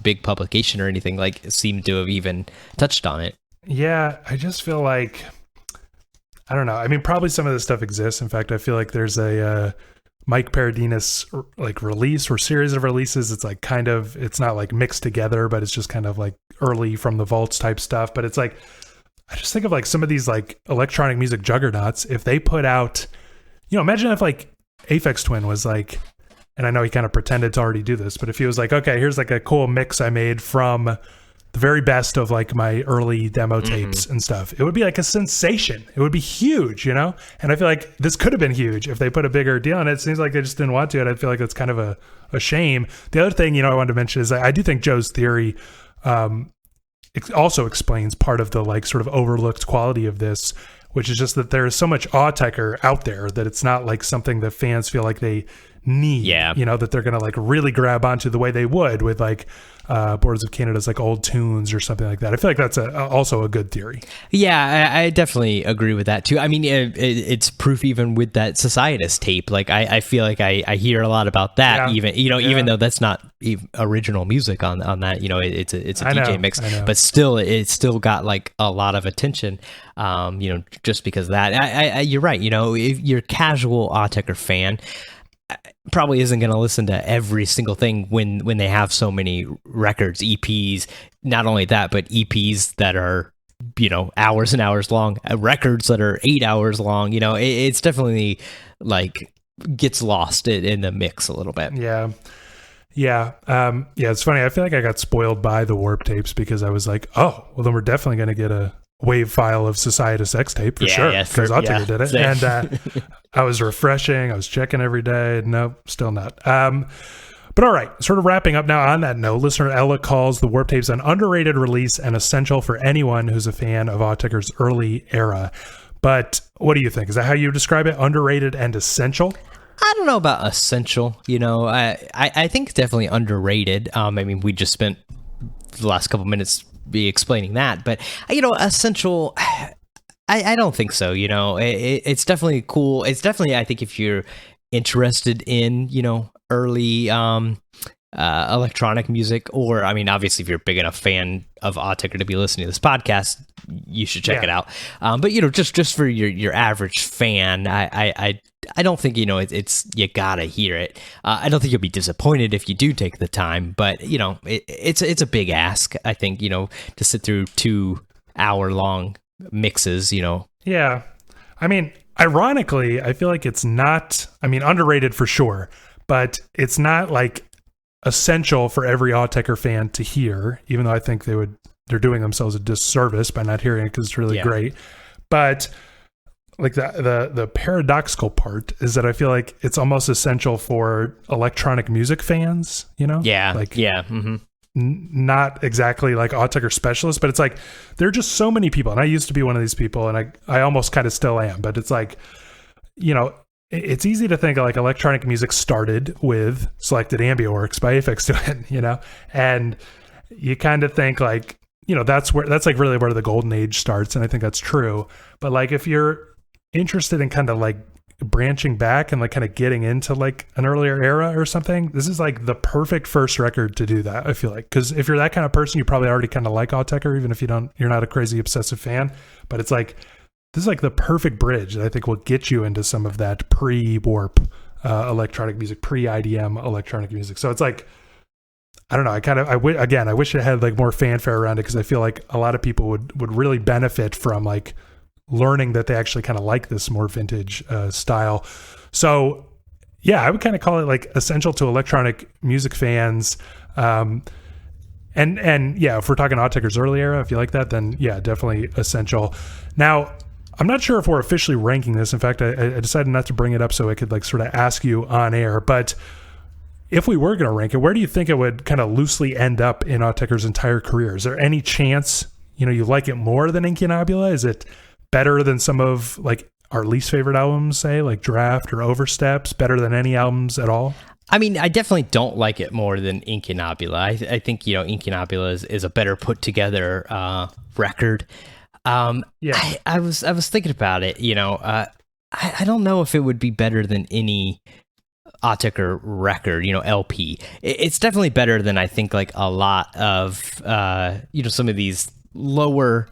big publication or anything seem to have even touched on it. Yeah, I just feel like, I don't know. I mean, probably some of this stuff exists. In fact, I feel like there's a Mike Paradinas release or series of releases. It's it's not like mixed together, but it's just kind of like early from the vaults type stuff. But it's like, I just think of some of these electronic music juggernauts. If they put out, imagine if Aphex Twin was and I know he kind of pretended to already do this, but if he was okay, here's a cool mix I made from the very best of my early demo tapes and stuff, it would be a sensation. It would be huge, and I feel like this could have been huge if they put a bigger deal on it. It seems like they just didn't want to, and I feel like that's kind of a shame. The other thing, I wanted to mention is I do think Joe's theory also explains part of the sort of overlooked quality of this, which is just that there is so much Autechre out there that it's not something that fans feel like they need, that they're going to really grab onto the way they would with Boards of Canada's old tunes or something like that. I feel like that's also a good theory. Yeah, I definitely agree with that too. I mean, it's proof even with that Societas tape. I feel like I hear a lot about that, even though that's not original music on that. It's a DJ mix, but still, it's still got a lot of attention. Just because of that. You're right. If you're a casual Autechre fan, probably isn't going to listen to every single thing when they have so many records, EPs. Not only that, but EPs that are hours and hours long, records that are 8 hours long. It's definitely gets lost in the mix a little bit. Yeah. It's funny. I feel like I got spoiled by the Warp tapes, because I was oh, well, then we're definitely going to get a wave file of Societas X tape for sure, because Autechre did it. And I was refreshing, I was checking every day. Nope, still not. But all right, sort of wrapping up now on that note, listener Ella calls the Warp tapes an underrated release and essential for anyone who's a fan of Autechre's early era. But what do you think? Is that how you describe it? Underrated and essential? I don't know about essential. I think definitely underrated. I mean, we just spent the last couple minutes be explaining that, but essential, I don't think so. It's definitely cool. It's definitely, I think, if you're interested in early electronic music, or I mean, obviously if you're a big enough fan of Autechre to be listening to this podcast, you should check it out. But just for your average fan, I don't think it's you gotta hear it. I don't think you'll be disappointed if you do take the time, but it's a big ask, I think, to sit through 2 hour long mixes. Yeah, I mean, ironically, I feel like it's not. I mean, underrated for sure, but it's not essential for every Autechre fan to hear. Even though I think they're doing themselves a disservice by not hearing it, because it's really great, but. The paradoxical part is that I feel like it's almost essential for electronic music fans, not exactly Autechre specialists, but it's there are just so many people, and I used to be one of these people, and I almost kind of still am, but it's it's easy to think electronic music started with Selected Ambiworks by Aphex Twin, and you kind of think that's really where the golden age starts, and I think that's true. But if you're interested in kind of branching back and kind of getting into an earlier era or something, this is the perfect first record to do that, I feel like, because if you're that kind of person, you probably already kind of like Autechre, even if you're not a crazy obsessive fan. But it's this is the perfect bridge that I think will get you into some of that pre-warp electronic music, pre-IDM electronic music. So it's I don't know, I wish it had more fanfare around it, because I feel like a lot of people would really benefit from learning that they actually kind of like this more vintage style. So yeah, I would kind of call it essential to electronic music fans. And yeah, if we're talking Autechre's early era, if you like that, then yeah, definitely essential. Now, I'm not sure if we're officially ranking this. In fact, I decided not to bring it up so I could sort of ask you on air, but if we were going to rank it, where do you think it would kind of loosely end up in Autechre's entire career? Is there any chance, you like it more than Incunabula? Is it better than some of like our least favorite albums, say like Draft or Oversteps, better than any albums at all? I mean, I definitely don't like it more than Incunabula. I think, Incunabula is a better put together record. I was thinking about it, I don't know if it would be better than any Autechre record, LP. It's definitely better than I think like a lot of, some of these lower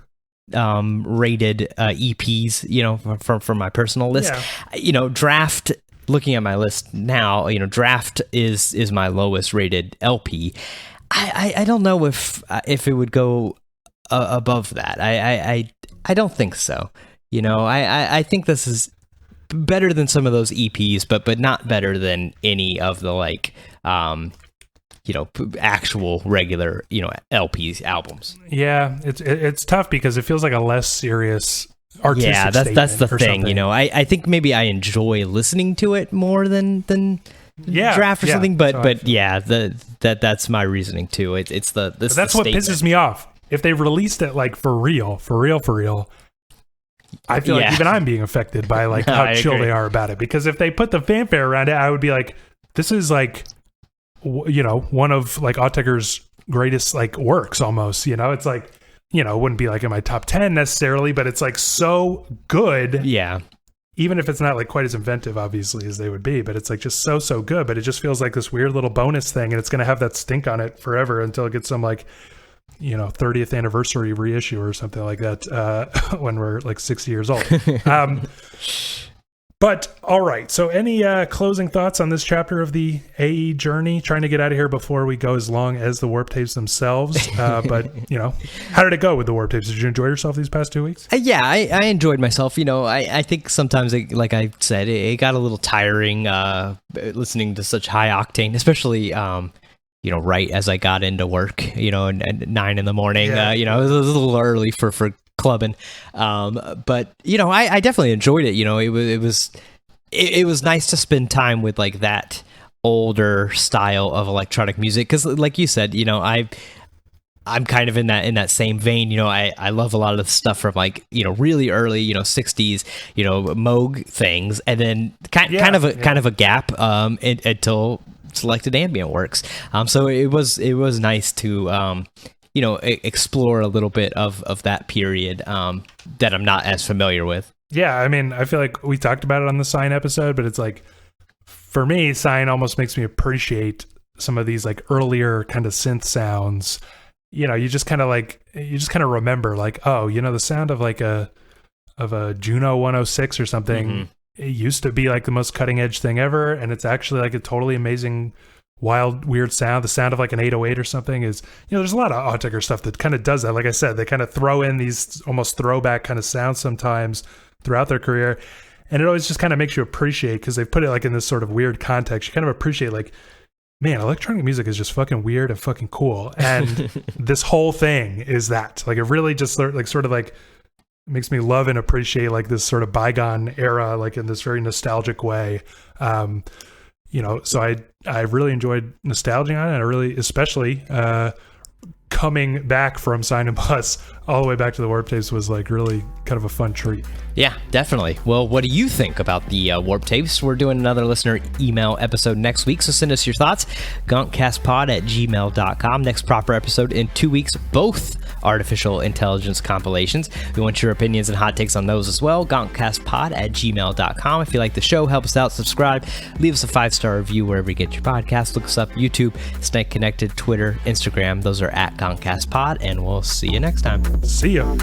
rated EPs, from my personal list. Yeah. Draft, looking at my list now, Draft is my lowest rated LP. I don't know if it would go above that. I don't think so. I think this is better than some of those EPs, but not better than any of the like, actual regular, LPs albums. Yeah, it's tough because it feels like a less serious artistic statement. That's the thing. I think maybe I enjoy listening to it more than Draft or something. But that's my reasoning too. It's that's what pisses me off. If they released it like for real, I feel like even I'm being affected by like how chill they are about it. Because if they put the fanfare around it, I would be like, this is like, one of like Autechre's greatest like works almost. It's like, it wouldn't be like in my top 10 necessarily, but it's like so good. Yeah. Even if it's not like quite as inventive, obviously, as they would be, but it's like just so good. But it just feels like this weird little bonus thing, and it's going to have that stink on it forever until it gets some like, 30th anniversary reissue or something like that when we're like 60 years old. But all right. So any closing thoughts on this chapter of the AE journey? Trying to get out of here before we go as long as the Warp Tapes themselves. But, how did it go with the Warp Tapes? Did you enjoy yourself these past 2 weeks? Yeah, I enjoyed myself. I think sometimes, like I said, it got a little tiring listening to such high octane, especially right as I got into work, at 9 in the morning. Yeah. It was a little early for clubbing, but I definitely enjoyed it. It was nice to spend time with like that older style of electronic music, because like you said, I'm kind of in that same vein. I love a lot of the stuff from like really early 60s Moog things, and then kind of a gap until selected ambient works. So it was nice to explore a little bit of that period that I'm not as familiar with. Yeah, I mean, I feel like we talked about it on the Sign episode, but it's like, for me, Sign almost makes me appreciate some of these like earlier kind of synth sounds. You just kind of remember like, oh, the sound of like a Juno 106 or something. Mm-hmm. It used to be like the most cutting edge thing ever, and it's actually like a totally amazing, wild, weird sound. The sound of like an 808 or something is, there's a lot of Autechre stuff that kind of does that. Like I said, they kind of throw in these almost throwback kind of sounds sometimes throughout their career, and it always just kind of makes you appreciate, because they've put it like in this sort of weird context. You kind of appreciate like, man, electronic music is just fucking weird and fucking cool, and this whole thing is that. Like, it really just like sort of like makes me love and appreciate like this sort of bygone era, like in this very nostalgic way. So I really enjoyed nostalgia on it. And I really, especially coming back from Sign and Plus all the way back to the Warp Tapes was like really kind of a fun treat. Yeah, definitely. Well, what do you think about the Warp Tapes? We're doing another listener email episode next week, so send us your thoughts. GONKCASTpod@gmail.com. Next proper episode in 2 weeks, both artificial intelligence compilations. We want your opinions and hot takes on those as well. GONKCASTpod@gmail.com. If you like the show, help us out, subscribe, leave us a 5-star review wherever you get your podcast. Look us up, YouTube, Stay Connected, Twitter, Instagram. Those are @GONKCASTpod, and we'll see you next time. See ya.